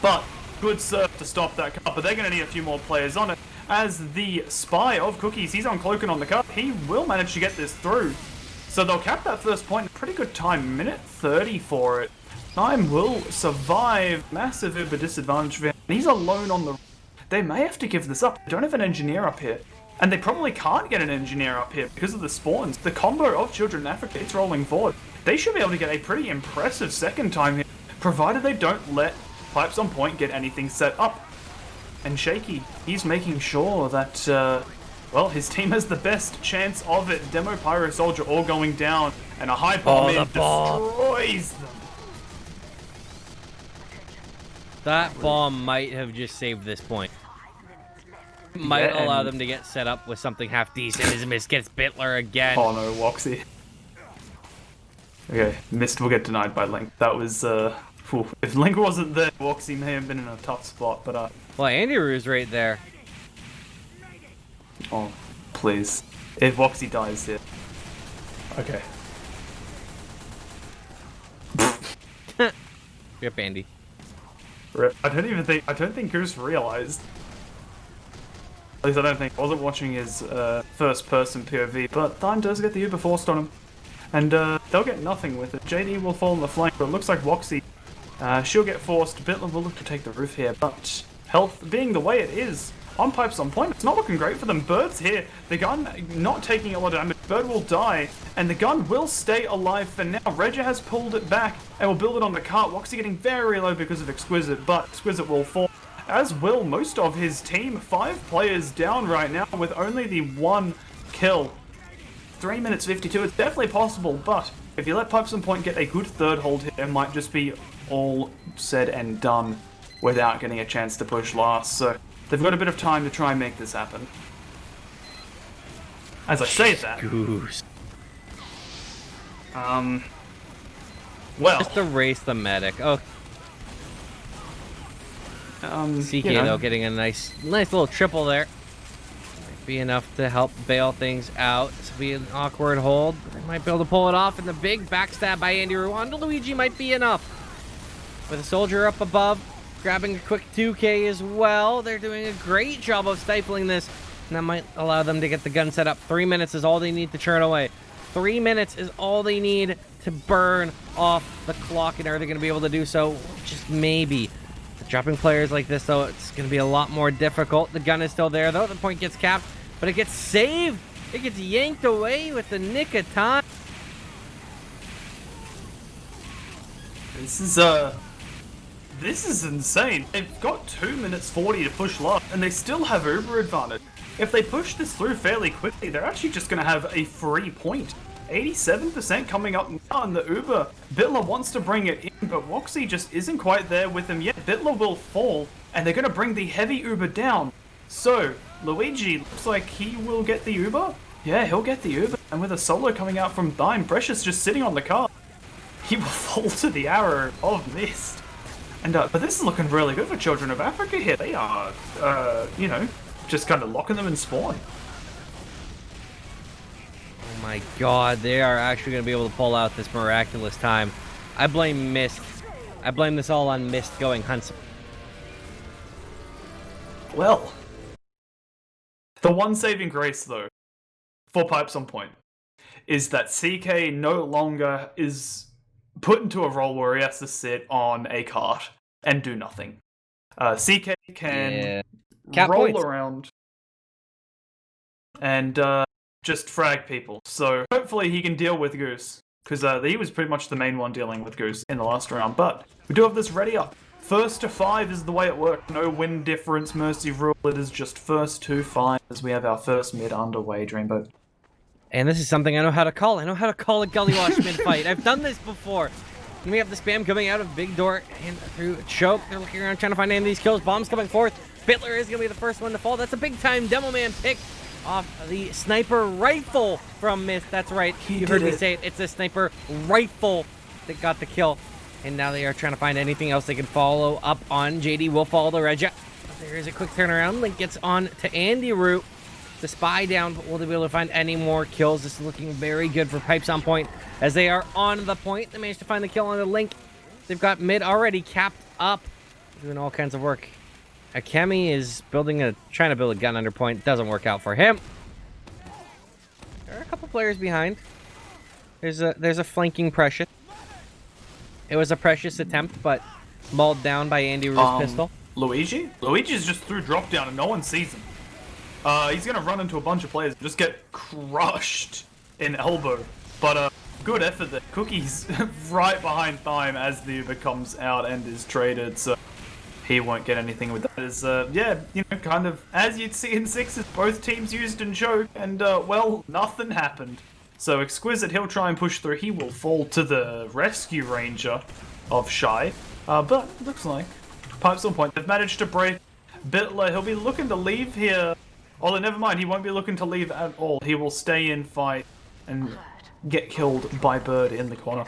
but good surf to stop that cart. But they're going to need a few more players on it. As the spy of Cookies, he's on cloaking on the cart. He will manage to get this through, so they'll cap that first point in pretty good time. Minute 30 for it. Time will survive. Massive Uber disadvantage for him. He's alone on the... They may have to give this up. They don't have an engineer up here. And they probably can't get an engineer up here because of the spawns. The combo of Children in Africa, it's rolling forward. They should be able to get a pretty impressive second time here, provided they don't let Pipes on point get anything set up. And Shaky, he's making sure that, well, his team has the best chance of it. Demo, Pyro, Soldier all going down, and a high bomb destroys them. That bomb might have just saved this point. Might allow them to get set up with something half decent as Mist gets Bitler again. Oh no, Woxy. Okay, Mist will get denied by Link. That was, if Link wasn't there, Woxy may have been in a tough spot, but, Well, Andy Roo's right there. Oh, please. If Woxy dies here. Okay. Rip Andy. Rip. I don't think Goose realized. At least I don't think. I wasn't watching his first person POV, but Time does get the Uber forced on him. And they'll get nothing with it. JD will fall in the flank, but it looks like Woxy, she'll get forced. Bitler will look to take the roof here, but health being the way it is, on Pipes on point, it's not looking great for them. Bird's here. The gun not taking a lot of damage. Bird will die, and the gun will stay alive for now. Regia has pulled it back and will build it on the cart. Woxy getting very low because of Exquisite, but Exquisite will fall, as will most of his team. 5 players down right now with only the 1 kill. 3 minutes 52, it's definitely possible, but if you let Pipes on point get a good third hold here, it might just be all said and done without getting a chance to push last. So they've got a bit of time to try and make this happen. As I say that, Goose. well, Just erase the medic. Oh, CK you know, though getting a nice little triple there. Might be enough to help bail things out. This will be an awkward hold. They might be able to pull it off, and the big backstab by Andy Roo onto Luigi might be enough. With a soldier up above, grabbing a quick 2K as well. They're doing a great job of stifling this, and that might allow them to get the gun set up. 3 minutes is all they need to churn away. 3 minutes is all they need to burn off the clock, and are they going to be able to do so? Just maybe. Dropping players like this, though, it's going to be a lot more difficult. The gun is still there, though. The point gets capped. but it gets saved. It gets yanked away with the nick of time. This is insane. They've got 2 minutes 40 to push left, and they still have Uber advantage. If they push this through fairly quickly, they're actually just going to have a free point. 87% coming up now in the Uber. Bitler wants to bring it in, but Woxy just isn't quite there with him yet. Bitler will fall, and they're going to bring the heavy Uber down. So, Luigi looks like he will get the Uber. Yeah, he'll get the Uber, and with a solo coming out from Dime, Precious just sitting on the car. He will fall to the arrow of Mist. And, but this is looking really good for Children of Africa here. They are, you know, just kind of locking them in spawn. Oh my god, they are actually going to be able to pull out this miraculous time. I blame Mist. I blame this all on Mist going hunts. Well, the one saving grace, though, for Pipes on Point, is that CK no longer is put into a role where he has to sit on a cart and do nothing. CK can roll around and just frag people. So hopefully he can deal with Goose, because he was pretty much the main one dealing with Goose in the last round. But we do have this ready up. First to 5 is the way it works. No win difference, mercy rule. It is just first to 5 as we have our first mid underway, Dreamboat. And this is something I know how to call. I know how to call a Gullywash mid-fight. I've done this before. And we have the spam coming out of Big Door and through Choke. They're looking around trying to find any of these kills. Bombs coming forth. Bitler is going to be the first one to fall. That's a big-time Demo Man pick off the sniper rifle from Mist. That's right. You heard me say it. It's a sniper rifle that got the kill. And now they are trying to find anything else they can follow up on. JD will follow the Regia. There is a quick turnaround. Link gets on to Andy Root. The spy down, but will they be able to find any more kills? This is looking very good for Pipes on Point as they are on the point. They managed to find the kill on the Link. They've got mid already capped up, doing all kinds of work. Akemi is trying to build a gun under point. Doesn't work out for him. There are a couple players behind. There's a flanking Precious. It was a Precious attempt, but mauled down by Andy Rue's pistol. Luigi? Luigi's just through drop down and no one sees him. He's gonna run into a bunch of players and just get crushed in elbow. But good effort there. Cookie's right behind Thyme as the Uber comes out and is traded, so he won't get anything with that. Is yeah, you know, kind of as you'd see in sixes, both teams used and choke, and well, nothing happened. So Exquisite, he'll try and push through. He will fall to the rescue ranger of Shy. But looks like Pipes on Point. They've managed to break Bitler. He'll be looking to leave here. Oh, never mind. He won't be looking to leave at all. He will stay in, fight, and get killed by Bird in the corner.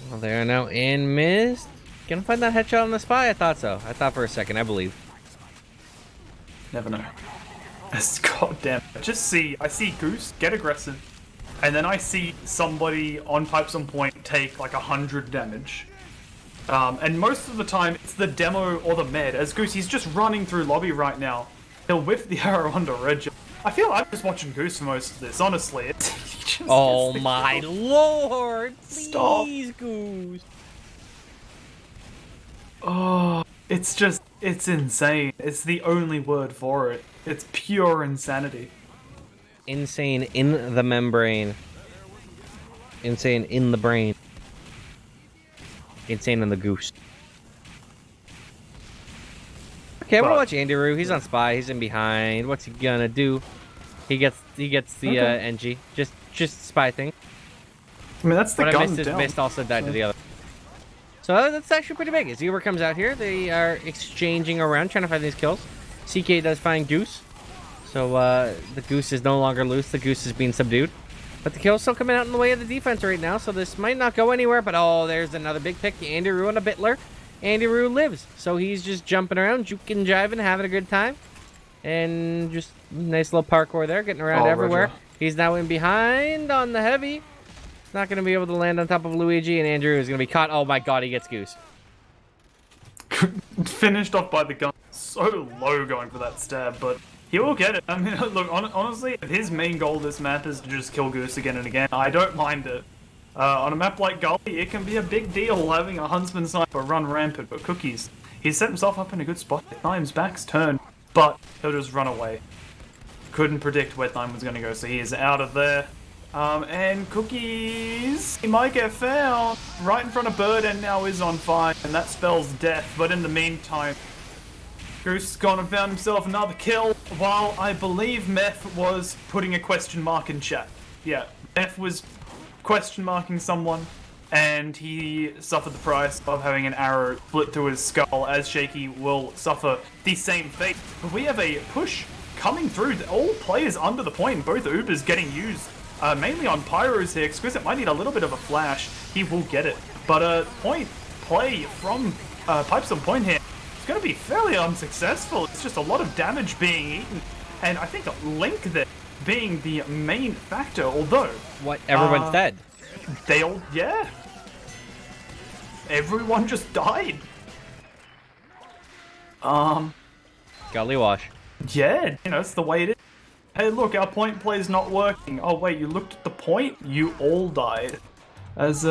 Well, they are now in Mist. Gonna find that headshot on the spy? I thought so. I thought for a second. I believe. Never know. Goddamn. I see Goose get aggressive, and then I see somebody on Pipes on Point take like 100 damage. And most of the time, it's the demo or the med. As Goose, he's just running through lobby right now. He'll whiff the arrow under Reg. I feel like I'm just watching Goose for most of this, honestly. Oh my lord! Stop. Please, Goose. Oh, it's insane. It's the only word for it. It's pure insanity. Insane in the membrane. Insane in the brain. Insane in the goose. Okay, I'm gonna watch Andy Roo. He's on spy. He's in behind. What's he gonna do? He gets the NG. Just spy thing. I mean, that's the but gun down. Mist also died to the other. So that's actually pretty big. As Uber comes out here, they are exchanging around, trying to find these kills. CK does find Goose. So the Goose is no longer loose. The Goose is being subdued. But the kill's still coming out in the way of the defense right now, so this might not go anywhere. But oh, there's another big pick. Andy Roo and a Bitler. Andy Roo lives, so he's just jumping around, juking, jiving, having a good time. And just nice little parkour there, getting around everywhere. Roger. He's now in behind on the heavy. He's not going to be able to land on top of Luigi, and Andrew is going to be caught. Oh my god, he gets Goose. Finished off by the gun. So low going for that stab, but he will get it. I mean, look, honestly, if his main goal this map is to just kill Goose again and again, I don't mind it. On a map like Gully, it can be a big deal having a Huntsman sniper run rampant, but Cookies, He's set himself up in a good spot. Thime's back's turned, but he'll just run away. Couldn't predict where Thime was going to go, so he is out of there. And Cookies, he might get found right in front of Bird and now is on fire, and that spells death. But in the meantime, Goose has gone and found himself another kill, while I believe Meth was putting a question mark in chat. Yeah, Meth was question marking someone, and he suffered the price of having an arrow split through his skull, as Shaky will suffer the same fate. But we have a push coming through. All players under the point, both Ubers getting used. Mainly on Pyros here. Exquisite might need a little bit of a flash. He will get it. But point play from Pipes on point here. It's going to be fairly unsuccessful. It's just a lot of damage being eaten. And I think Link there being the main factor, although... What? Everyone's dead. They all... Yeah. Everyone just died. Gullywash. Yeah, you know, it's the way it is. Hey, look, our point play's not working. Oh, wait, you looked at the point? You all died. As,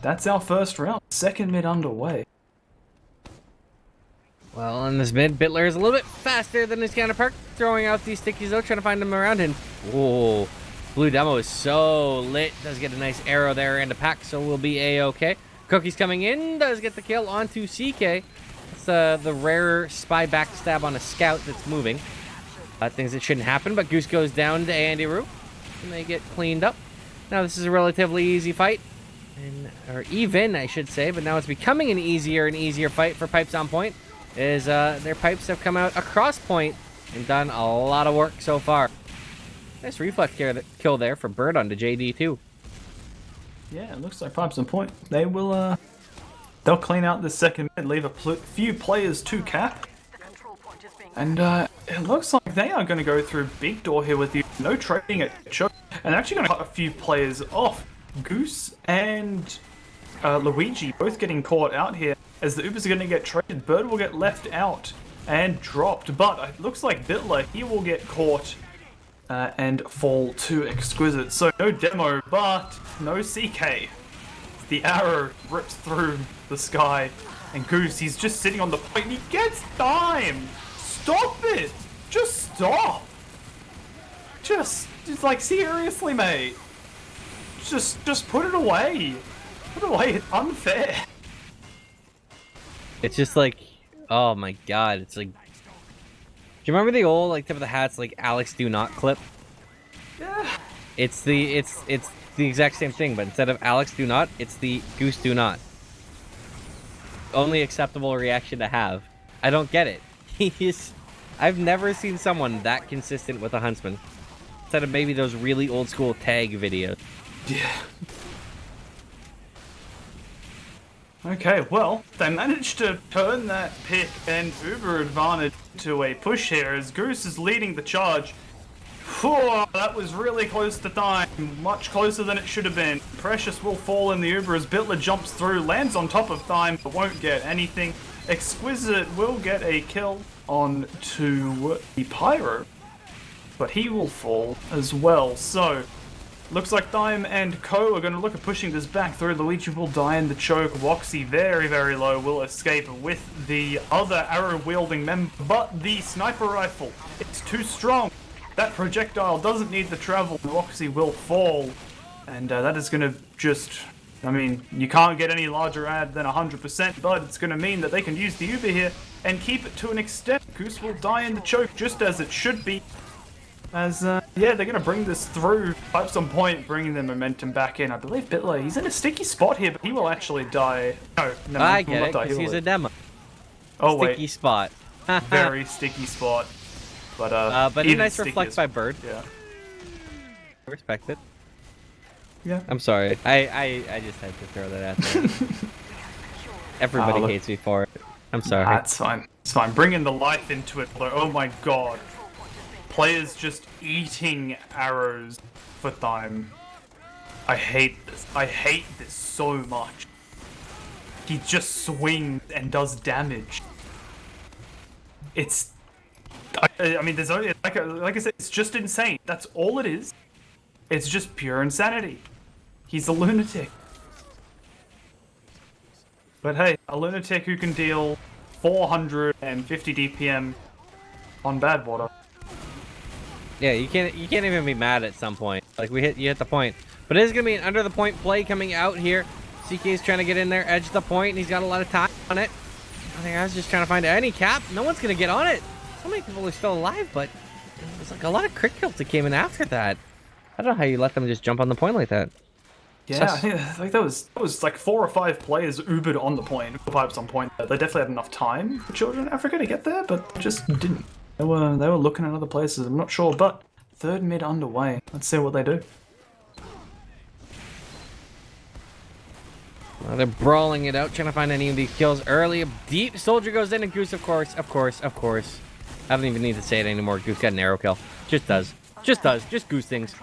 that's our first round. Second mid underway. Well, in this mid, Bitler is a little bit faster than his counterpart, throwing out these stickies though, trying to find them around him. Whoa, Blue Demo is so lit. Does get a nice arrow there and a pack, so we'll be A-okay. Cookie's coming in, does get the kill onto CK. It's the rare spy backstab on a scout that's moving. Things that shouldn't happen, but Goose goes down to Andy Roo, and they get cleaned up. Now this is a relatively easy fight, or even, I should say, but now it's becoming an easier and easier fight for Pipes on point, as their Pipes have come out across point and done a lot of work so far. Nice reflex kill there for Bird onto JD too. Yeah, it looks like Pipes on point. They will, they'll clean out the second mid, leave a few players to cap. And it looks like they are going to go through big door here with you. No trading at choke. And actually going to cut a few players off. Goose and Luigi both getting caught out here. As the Ubers are going to get traded, Bird will get left out and dropped. But it looks like Bitler, he will get caught and fall to Exquisite. So no demo, but no CK. The arrow rips through the sky. And Goose, he's just sitting on the point. He gets time. Stop it! Just stop! Just like, seriously, mate. Just put it away. Put it away, it's unfair. It's just like, oh my god, it's like... Do you remember the old, like, tip of the hats, like, Alex Do Not clip? Yeah. It's the exact same thing, but instead of Alex Do Not, it's the Goose Do Not. Only acceptable reaction to have. I don't get it. I've never seen someone that consistent with a Huntsman. Instead of maybe those really old school tag videos. Yeah. Okay, well, they managed to turn that pick and Uber advantage to a push here as Goose is leading the charge. Whew, that was really close to time. Much closer than it should have been. Precious will fall in the Uber as Bitler jumps through, lands on top of Thime, but won't get anything. Exquisite will get a kill on to the Pyro, but he will fall as well. So, looks like Thime and Co are going to look at pushing this back through. Luigi will die in the choke. Woxy, very, very low, will escape with the other arrow-wielding member, but the sniper rifle, it's too strong. That projectile doesn't need the travel. Woxy will fall, and that is going to just... I mean, you can't get any larger ad than 100%, but it's going to mean that they can use the Uber here and keep it to an extent. Goose will die in the choke just as it should be. As, yeah, they're going to bring this through. Pipes on point, bringing the momentum back in. I believe Bitler, he's in a sticky spot here, but he will actually die. No, I get it, because he's a demo. Oh, wait. Sticky spot. Very sticky spot. But a nice reflect by Bird. Yeah. Respect it. Yeah. I'm sorry. I just had to throw that out there. Everybody hates me for it. I'm sorry. That's fine. It's fine. Bringing the life into it. Oh my god. Players just eating arrows for Thime. I hate this. I hate this so much. He just swings and does damage. It's... I mean, there's only... Like I said, it's just insane. That's all it is. It's just pure insanity. He's a lunatic. But hey, a lunatic who can deal 450 DPM on Badwater. Yeah, you can't even be mad at some point. Like you hit the point. But it is gonna be an under the point play coming out here. CK is trying to get in there, edge the point, and he's got a lot of time on it. I think I was just trying to find any cap. No one's gonna get on it. So many people are still alive, but there's like a lot of crit kills that came in after that. I don't know how you let them just jump on the point like that. Yeah, I think like that was like 4 or 5 players Ubered on the point, pipes on point. They definitely had enough time for Children of Africa to get there, but just didn't. They were looking at other places. I'm not sure, but third mid underway. Let's see what they do. Well, they're brawling it out, trying to find any of these kills early. Deep Soldier goes in, and Goose, of course. I don't even need to say it anymore. Goose got an arrow kill. Just does. Just Goose things.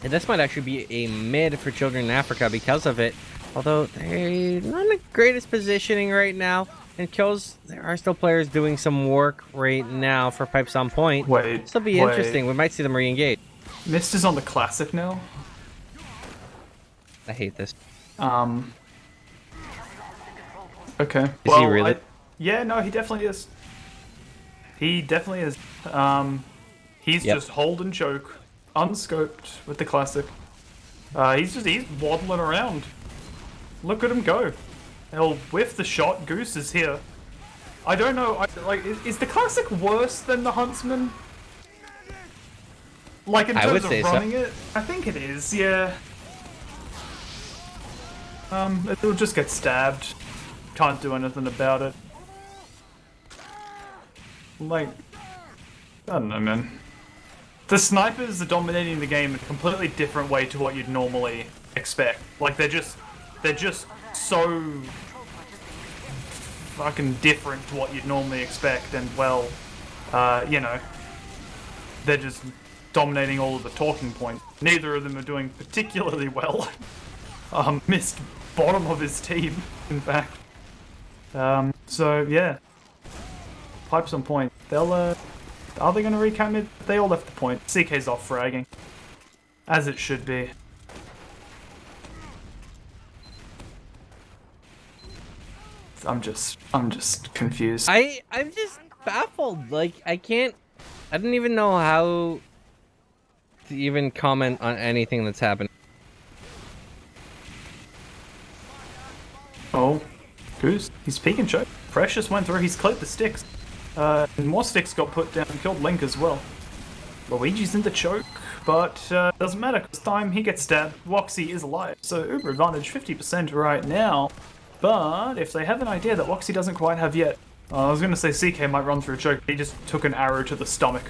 And this might actually be a mid for Children in Africa because of it. Although they're not in the greatest positioning right now. And kills, there are still players doing some work right now for pipes on point. Wait. This will be interesting. We might see them re-engage. Mist is on the classic now. I hate this. Okay. Is he really? Yeah, no, he definitely is. He definitely is. He's just hold and choke, unscoped with the classic. He's waddling around. Look at him go. He'll whiff the shot. Goose is here. I don't know. Is the classic worse than the Huntsman? Like in terms of running it, I think it is. Yeah. It'll just get stabbed. Can't do anything about it. Like, I don't know, man. The snipers are dominating the game in a completely different way to what you'd normally expect. Like, they're just so fucking different to what you'd normally expect, and well, you know, they're just dominating all of the talking points. Neither of them are doing particularly well. Missed bottom of his team, in fact. So yeah, pipes on point. They'll are they going to recap mid? They all left the point. CK's off fragging, as it should be. I'm just confused. I'm just baffled. Like I don't even know how to even comment on anything that's happened. Oh, Goose. He's peek and choke. Precious went through. He's cleared the sticks. And more sticks got put down. Killed Link as well. Luigi's in the choke, but doesn't matter because time he gets stabbed. Woxy is alive, so Uber advantage 50% right now. But if they have an idea that Woxy doesn't quite have yet, I was going to say CK might run through a choke. He just took an arrow to the stomach,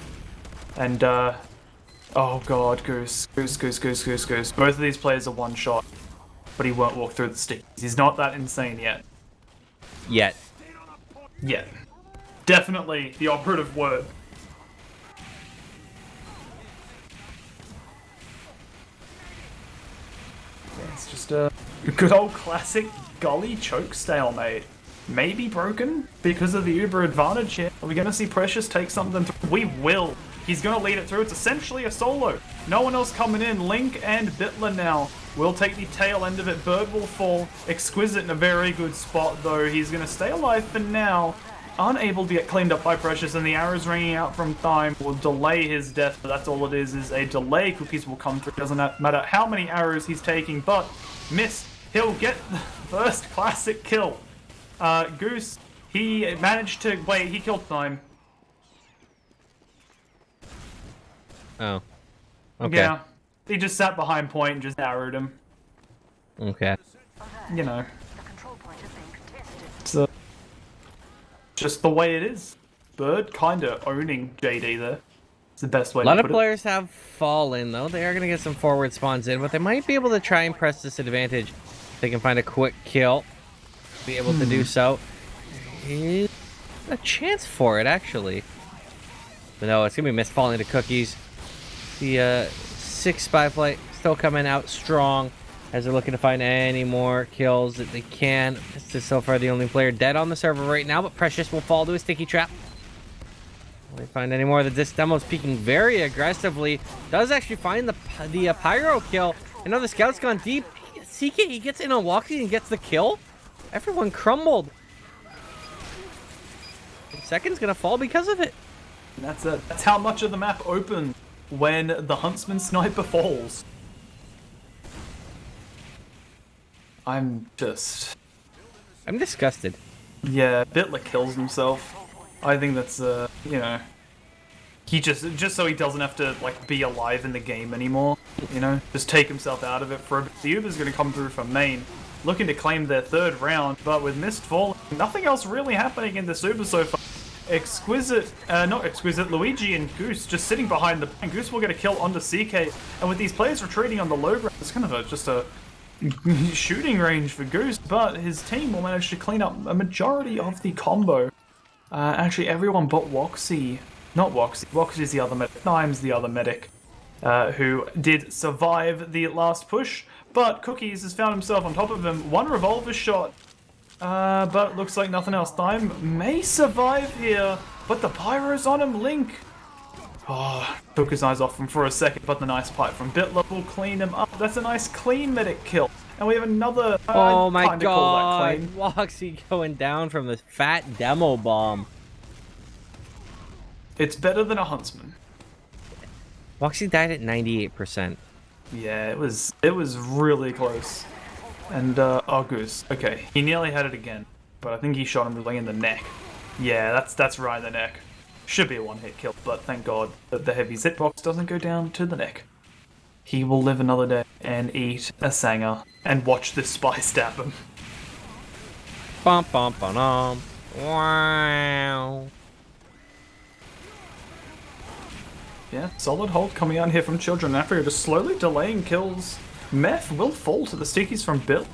and oh god, Goose. Both of these players are one shot, but he won't walk through the sticks. He's not that insane yet. Yet. Definitely the operative word. It's just a good old classic gully choke stalemate. Maybe broken because of the Uber advantage here. Are we going to see Precious take something through? We will. He's going to lead it through. It's essentially a solo. No one else coming in. Link and Bitler now will take the tail end of it. Bird will fall. Exquisite in a very good spot, though. He's going to stay alive for now. Unable to get cleaned up by Precious, and the arrows ringing out from Thyme will delay his death. But that's all it is a delay. Cookies will come through. Doesn't matter how many arrows he's taking, but missed. He'll get the first classic kill. Goose, he managed to... Wait, he killed Thyme. Oh. Okay. Yeah. He just sat behind point and just arrowed him. Okay. You know. It's just the way it is. Bird kinda owning JD there. It's the best way to put it. A lot of players have fallen, though. They are going to get some forward spawns in, but they might be able to try and press this advantage. If they can find a quick kill, be able to do so. Is a chance for it, actually. But no, it's going to be missed falling to Cookies. The 6 spy flight still coming out strong as they're looking to find any more kills that they can. This is so far the only player dead on the server right now, but Precious will fall to a sticky trap. Will they find any more? This demo's peeking very aggressively. Does actually find the pyro kill. And now the scout's gone deep. CK, he gets in on Woxy and gets the kill. Everyone crumbled. Second's gonna fall because of it. And that's it. That's how much of the map opens when the Huntsman Sniper falls. I'm disgusted. Yeah, Bitler kills himself. I think that's, you know... He just so he doesn't have to, like, be alive in the game anymore, you know? Just take himself out of it for a bit. The Uber's gonna come through from main, looking to claim their third round, but with Mist falling, nothing else really happening in this Uber so far. Not Exquisite, Luigi and Goose just sitting behind the... And Goose will get a kill onto CK, and with these players retreating on the low ground, it's kind of just a shooting range for Goose, but his team will manage to clean up a majority of the combo. Actually, everyone but Woxy. Not Woxy. Woxy's the other medic. Nime's the other medic, who did survive the last push, but Cookies has found himself on top of him. One revolver shot, but looks like nothing else. Nime may survive here, but the pyro's on him. Link. Oh, took his eyes off him for a second, but the nice pipe from Bitler will clean him up. That's a nice clean medic kill. And we have another... Oh my god, Woxy going down from this fat demo bomb. It's better than a Huntsman. Woxy died at 98%. Yeah, it was really close. And, oh, Goose. Okay, he nearly had it again, but I think he shot him in the neck. Yeah, that's right in the neck. Should be a one-hit kill, but thank God that the heavy hitbox doesn't go down to the neck. He will live another day and eat a Sanger and watch this spy stab him. Bum bum bum. Wow. Yeah, solid hold coming out here from Children in Africa, just slowly delaying kills. Meth will fall to the stickies from Bill.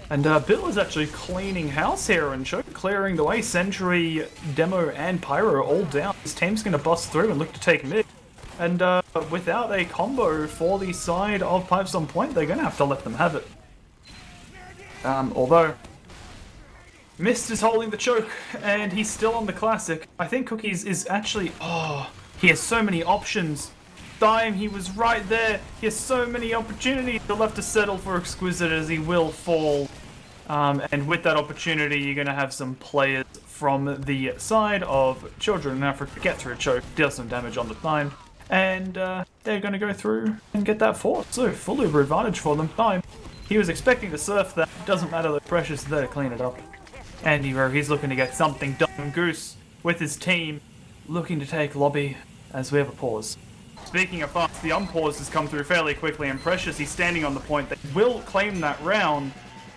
And Bill is actually cleaning house here and clearing the way. Sentry, Demo, and Pyro all down. His team's going to bust through and look to take mid. And without a combo for the side of Pipes on Point, they're going to have to let them have it. Although, Mist is holding the choke, and he's still on the classic. I think Cookies is actually... Oh, he has so many options. Time, he was right there. He has so many opportunities. He'll have to settle for Exquisite as he will fall. And with that opportunity, you're going to have some players from the side of Children in Africa get through a choke, deal some damage on the time, and they're going to go through and get that force. So, full Uber advantage for them. Time, he was expecting to surf that. Doesn't matter, the pressure's there to clean it up. And he's looking to get something done. Goose, with his team, looking to take lobby as we have a pause. Speaking of fast, the unpause has come through fairly quickly, and Precious, he's standing on the point. They will claim that round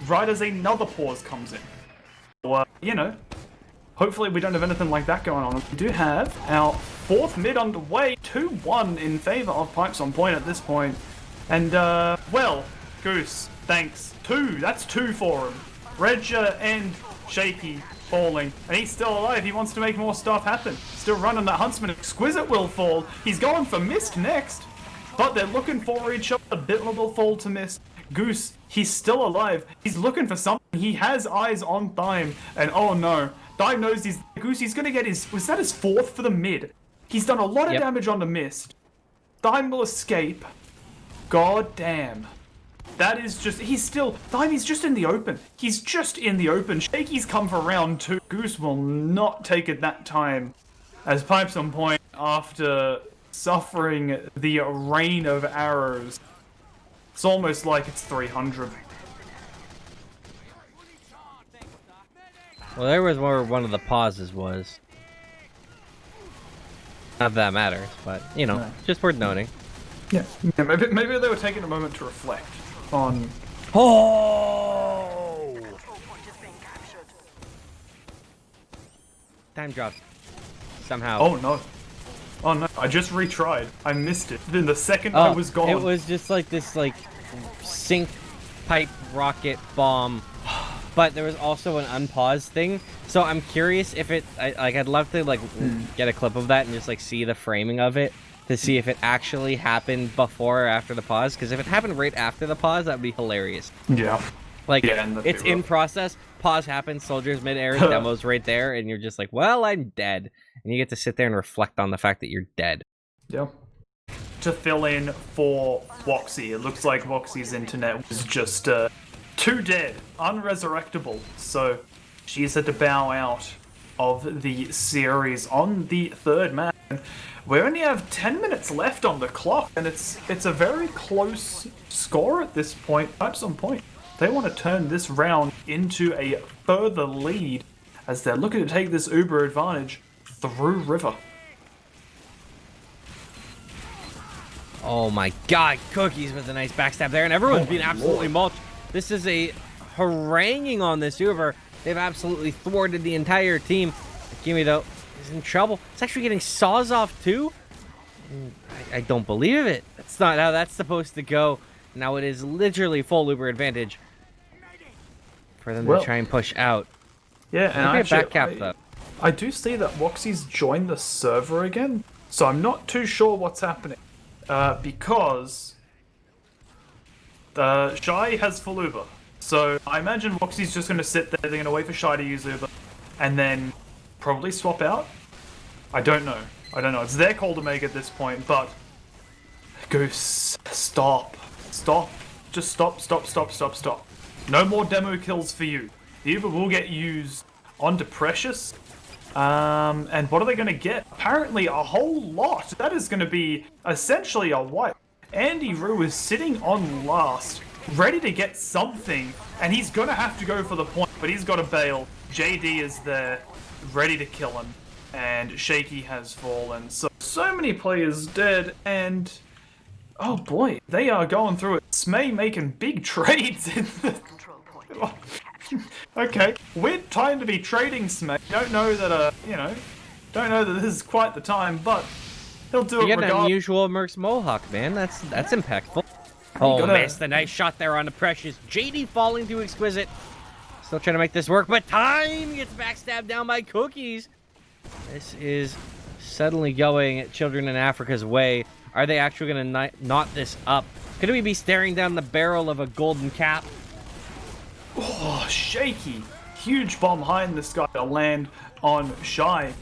right as another pause comes in. So, you know, hopefully we don't have anything like that going on. We do have our fourth mid underway, 2-1 in favor of Pipes on Point at this point. And, well, Goose, thanks. That's two for him. Redja and Shaky falling, and he's still alive. He wants to make more stuff happen. Still running that Huntsman. Exquisite will fall. He's going for Mist next, but they're looking for each other. Bitler will fall to Mist. Goose, he's still alive. He's looking for something. He has eyes on Thyme, and oh no, Thyme knows Goose, he's gonna get was that his fourth for the mid? He's done a lot of damage on the Mist. Thyme will escape. God damn. That is just, he's just in the open. He's just in the open. Shaky's come for round 2. Goose will not take it that time. As Pipes on Point, after suffering the rain of arrows, it's almost like it's 300. Well, there was where one of the pauses was. Not that that matters, but, you know, just worth noting. Yeah, maybe they were taking a moment to reflect on... Oh! Time dropped. Somehow. Oh no. Oh no, I just retried. I missed it. Then the second I was gone. It was just like this, like, sync pipe rocket bomb. But there was also an unpaused thing. So I'm curious if it... I'd love to, like, get a clip of that and just, like, see the framing of it. To see if it actually happened before or after the pause. Because if it happened right after the pause, that would be hilarious. Yeah. Like, it's in process, pause happens, soldiers mid-air, demo's right there, and you're just like, well, I'm dead. And you get to sit there and reflect on the fact that you're dead. Yeah. To fill in for Woxy, it looks like Woxy's internet was just too dead, unresurrectable. So she's had to bow out of the series on the third match. We only have 10 minutes left on the clock, and it's a very close score at this point. Pipes on point. They want to turn this round into a further lead as they're looking to take this uber advantage through river. Oh my god, Cookies with a nice backstab there, and everyone's being absolutely mulched. This is a haranguing on this Uber. They've absolutely thwarted the entire team. Gimme, though, is in trouble. It's actually getting saws off, too. I don't believe it. That's not how that's supposed to go. Now it is literally full Uber advantage for them to try and push out. Yeah, and actually, back cap, though. I do see that Woxie's joined the server again, so I'm not too sure what's happening. Because Shy has full Uber. So I imagine Woxie's just going to sit there, they're going to wait for Shy to use Uber, and then probably swap out? I don't know. It's their call to make at this point, but... Goose, stop. Stop. Just stop. No more demo kills for you. The Uber will get used onto Precious. And what are they going to get? Apparently a whole lot. That is going to be essentially a wipe. Andy Rue is sitting on last, ready to get something, and he's going to have to go for the point, but he's got to bail. JD is there, ready to kill him, and Shaky has fallen. So many players dead, and oh boy, they are going through it. Smay making big trades in the... Okay, weird time to be trading Smay. Don't know that, don't know that this is quite the time, but he'll do it regardless. You get an unusual Mercs Mohawk, man. That's impactful. Oh, missed a nice shot there on the Precious. JD falling to Exquisite. Still trying to make this work, but time gets backstabbed down by Cookies. This is suddenly going Children in Africa's way. Are they actually going to knot this up? Could we be staring down the barrel of a golden cap? Oh, Shaky. Huge bomb behind this guy to land on Shy.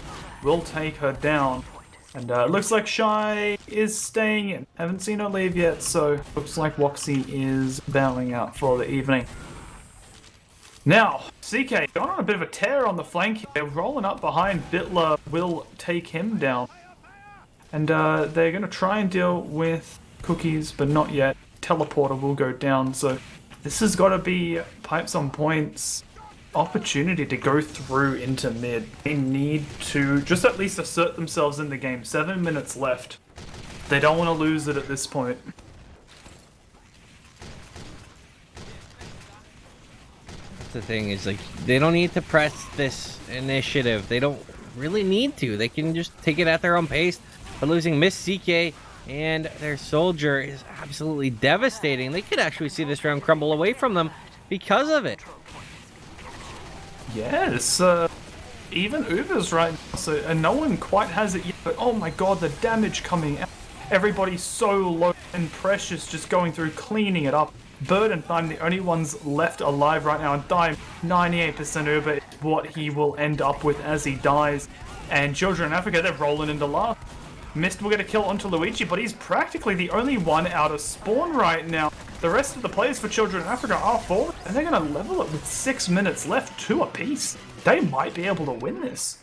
Will take her down. And it looks like Shy is staying in. Haven't seen her leave yet, so looks like Woxie is bowing out for the evening. Now, CK going on a bit of a tear on the flank here. Rolling up behind Bitler will take him down. And they're going to try and deal with Cookies, but not yet. Teleporter will go down, so this has got to be Pipes on Point's opportunity to go through into mid. They need to just at least assert themselves in the game. 7 minutes left. They don't want to lose it at this point. That's the thing, is like, they don't need to press this initiative. They don't really need to. They can just take it at their own pace. But losing Miss CK and their soldier is absolutely devastating. They could actually see this round crumble away from them because of it. Yes, even Uber's right now, so, and no one quite has it yet, but oh my god, the damage coming out. Everybody's so low, and Precious just going through, cleaning it up. Bird and Time, the only ones left alive right now, and Dime, 98% Uber is what he will end up with as he dies. And Children in Africa, they're rolling into last. Mist will get a kill onto Luigi, but he's practically the only one out of spawn right now. The rest of the players for Children in Africa are falling, and they're going to level it with 6 minutes left, 2 apiece. They might be able to win this.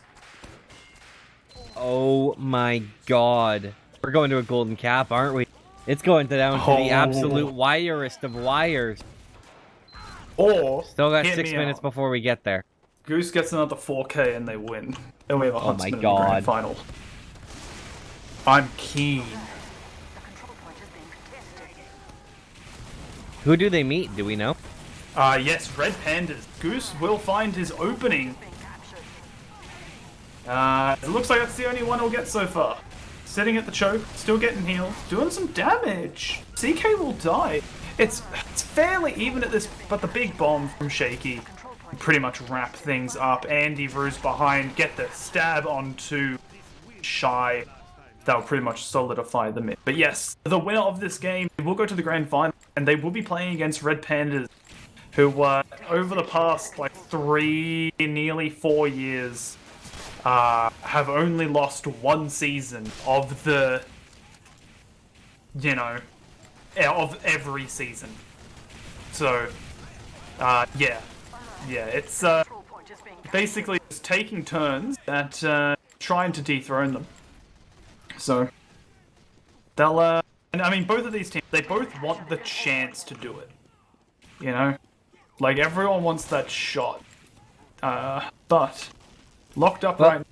Oh my god. We're going to a golden cap, aren't we? It's going down to the absolute wirest of wires. Or, still got 6 minutes before we get there. Goose gets another 4K and they win. And we have a Huntsman in the god. grand final. I'm keen. Who do they meet? Do we know? Yes, Red Pandas. Goose will find his opening. It looks like that's the only one he'll get so far. Sitting at the choke, still getting healed, doing some damage. CK will die. It's fairly even at this, but the big bomb from Shaky pretty much wrap things up. Andy Rue's behind, get the stab onto Shy. That'll pretty much solidify the mid. But yes, the winner of this game will go to the grand final, and they will be playing against Red Pandas, who over the past like 3, nearly 4 years, have only lost 1 season of the, of every season. So, yeah, it's basically just taking turns at trying to dethrone them. So they'll, and I mean, both of these teams, they both want the chance to do it. You know, like everyone wants that shot. But locked up right now,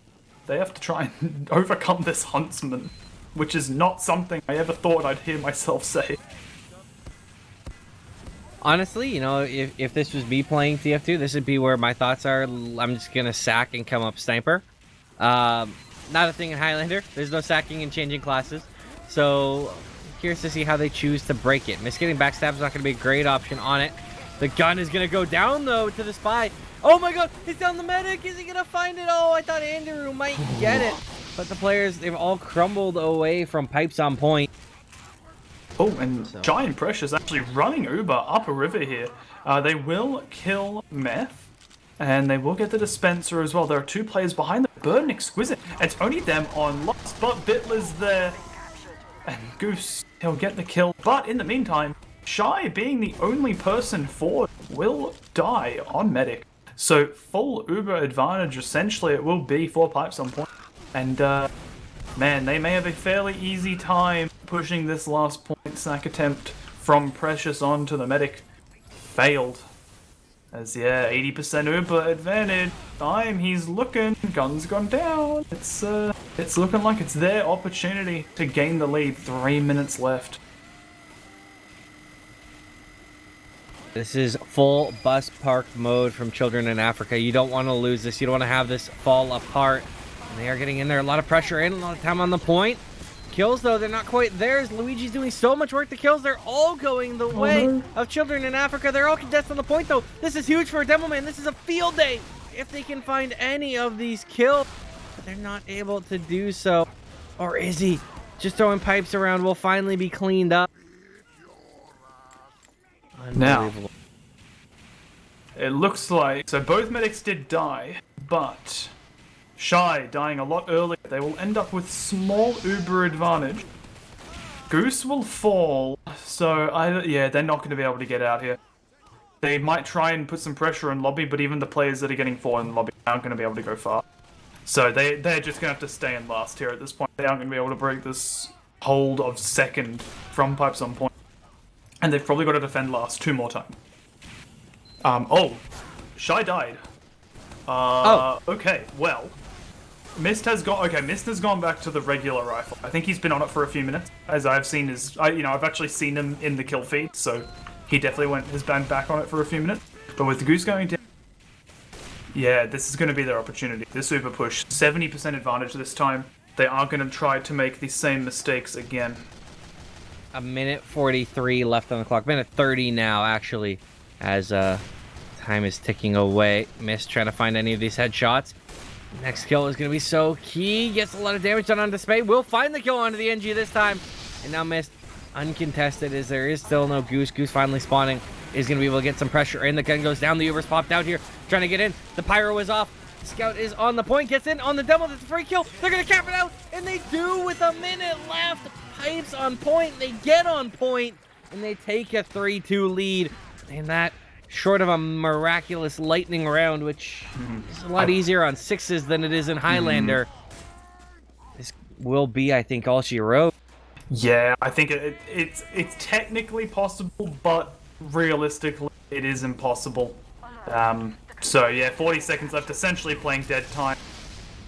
they have to try and overcome this huntsman, which is not something I ever thought I'd hear myself say. Honestly, you know, if this was me playing TF2, this would be where my thoughts are. I'm just gonna sack and come up sniper. Not a thing in Highlander. There's no sacking and changing classes. So curious to see how they choose to break it. Miss getting backstab is not gonna be a great option on it. The gun is gonna go down though to the spy. Oh my god, he's down the medic. Is he gonna find it? Oh, I thought Andrew might get it. But the players, they've all crumbled away from pipes on point. Oh, and Giant Pressure's actually running Uber up a river here. They will kill Meth, and they will get the dispenser as well. There are two players behind them. Bird and Exquisite. It's only them on lost, but Bitler's there. And Goose, he'll get the kill. But in the meantime, Shy, being the only person forward, will die on Medic. So full Uber advantage, essentially, it will be 4 pipes on point. And, man, they may have a fairly easy time pushing this last point snack attempt from Precious on to the Medic. Failed. As, yeah, 80% Uber advantage. Time, he's looking. Gun's gone down. It's looking like it's their opportunity to gain the lead. 3 minutes left. This is full bus park mode from Children in Africa. You don't want to lose this. You don't want to have this fall apart. And they are getting in there. A lot of pressure in, a lot of time on the point. Kills, though, they're not quite theirs. Luigi's doing so much work. The kills, they're all going the way of Children in Africa. They're all contested on the point, though. This is huge for Demoman. This is a field day if they can find any of these kills. But they're not able to do so. Or is he? Just throwing pipes around will finally be cleaned up. Now, it looks like, so both medics did die, but Shy dying a lot earlier. They will end up with small Uber advantage. Goose will fall, so yeah, they're not going to be able to get out here. They might try and put some pressure in lobby, but even the players that are getting forward in lobby aren't going to be able to go far. So they're just going to have to stay in last here at this point. They aren't going to be able to break this hold of second from pipes on point. And they've probably got to defend last 2 more times. Oh, Shy died. Okay, well, Mist has gone back to the regular rifle. I think he's been on it for a few minutes, as I've seen I've actually seen him in the kill feed, so he definitely has been back on it for a few minutes. But with the Goose going down, yeah, this is going to be their opportunity. This Uber push, 70% advantage this time. They are going to try to make the same mistakes again. A minute 43 left on the clock. Minute 30 now, actually, as time is ticking away. Mist trying to find any of these headshots. Next kill is going to be so key. Gets a lot of damage done on Display. Will find the kill onto the NG this time. And now Mist uncontested as there is still no Goose. Goose finally spawning. Is going to be able to get some pressure in. The gun goes down. The Uber's popped out here. Trying to get in. The Pyro is off. The Scout is on the point. Gets in on the demo. That's a free kill. They're going to cap it out. And they do with a minute left. Pipes on point. They get on point. And they take a 3-2 lead. And that, short of a miraculous lightning round, which is a lot easier on 6s than it is in Highlander, this will be, I think, all she wrote. Yeah, I think it's technically possible, but realistically, it is impossible. So yeah, 40 seconds left, essentially playing dead time.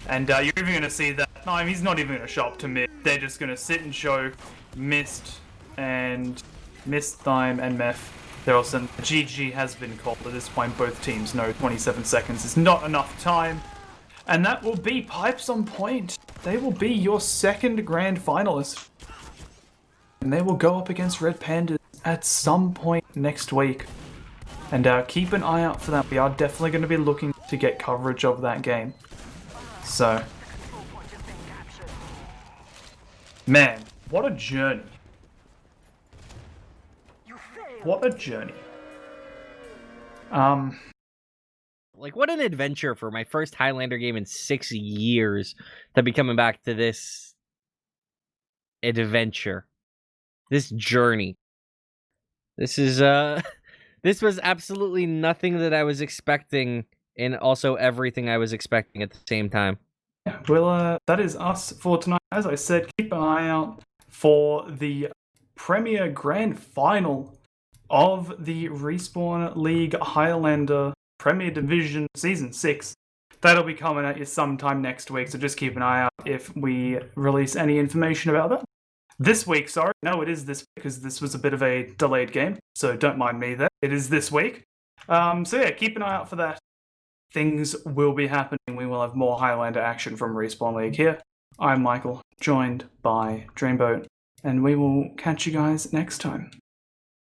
And you're even going to see that, no, he's not even going to show up to mid. They're just going to sit and show Mist and Mist, Thyme, and Meth. They're also, GG has been called at this point. Both teams know 27 seconds is not enough time. And that will be Pipes on point. They will be your second grand finalist. And they will go up against Red Pandas at some point next week. And keep an eye out for that. We are definitely going to be looking to get coverage of that game. So, man, what a journey. What a journey. Like, what an adventure for my first Highlander game in 6 years to be coming back to this adventure. This journey. This is, this was absolutely nothing that I was expecting and also everything I was expecting at the same time. Yeah, well, that is us for tonight. As I said, keep an eye out for the Premier Grand Final of the Respawn League Highlander Premier Division Season 6. That'll be coming at you sometime next week, so just keep an eye out if we release any information about that. This week, sorry. No, it is this week, because this was a bit of a delayed game, so don't mind me there. It is this week. So yeah, keep an eye out for that. Things will be happening. We will have more Highlander action from Respawn League here. I'm Michael, joined by Dreamboat, and we will catch you guys next time.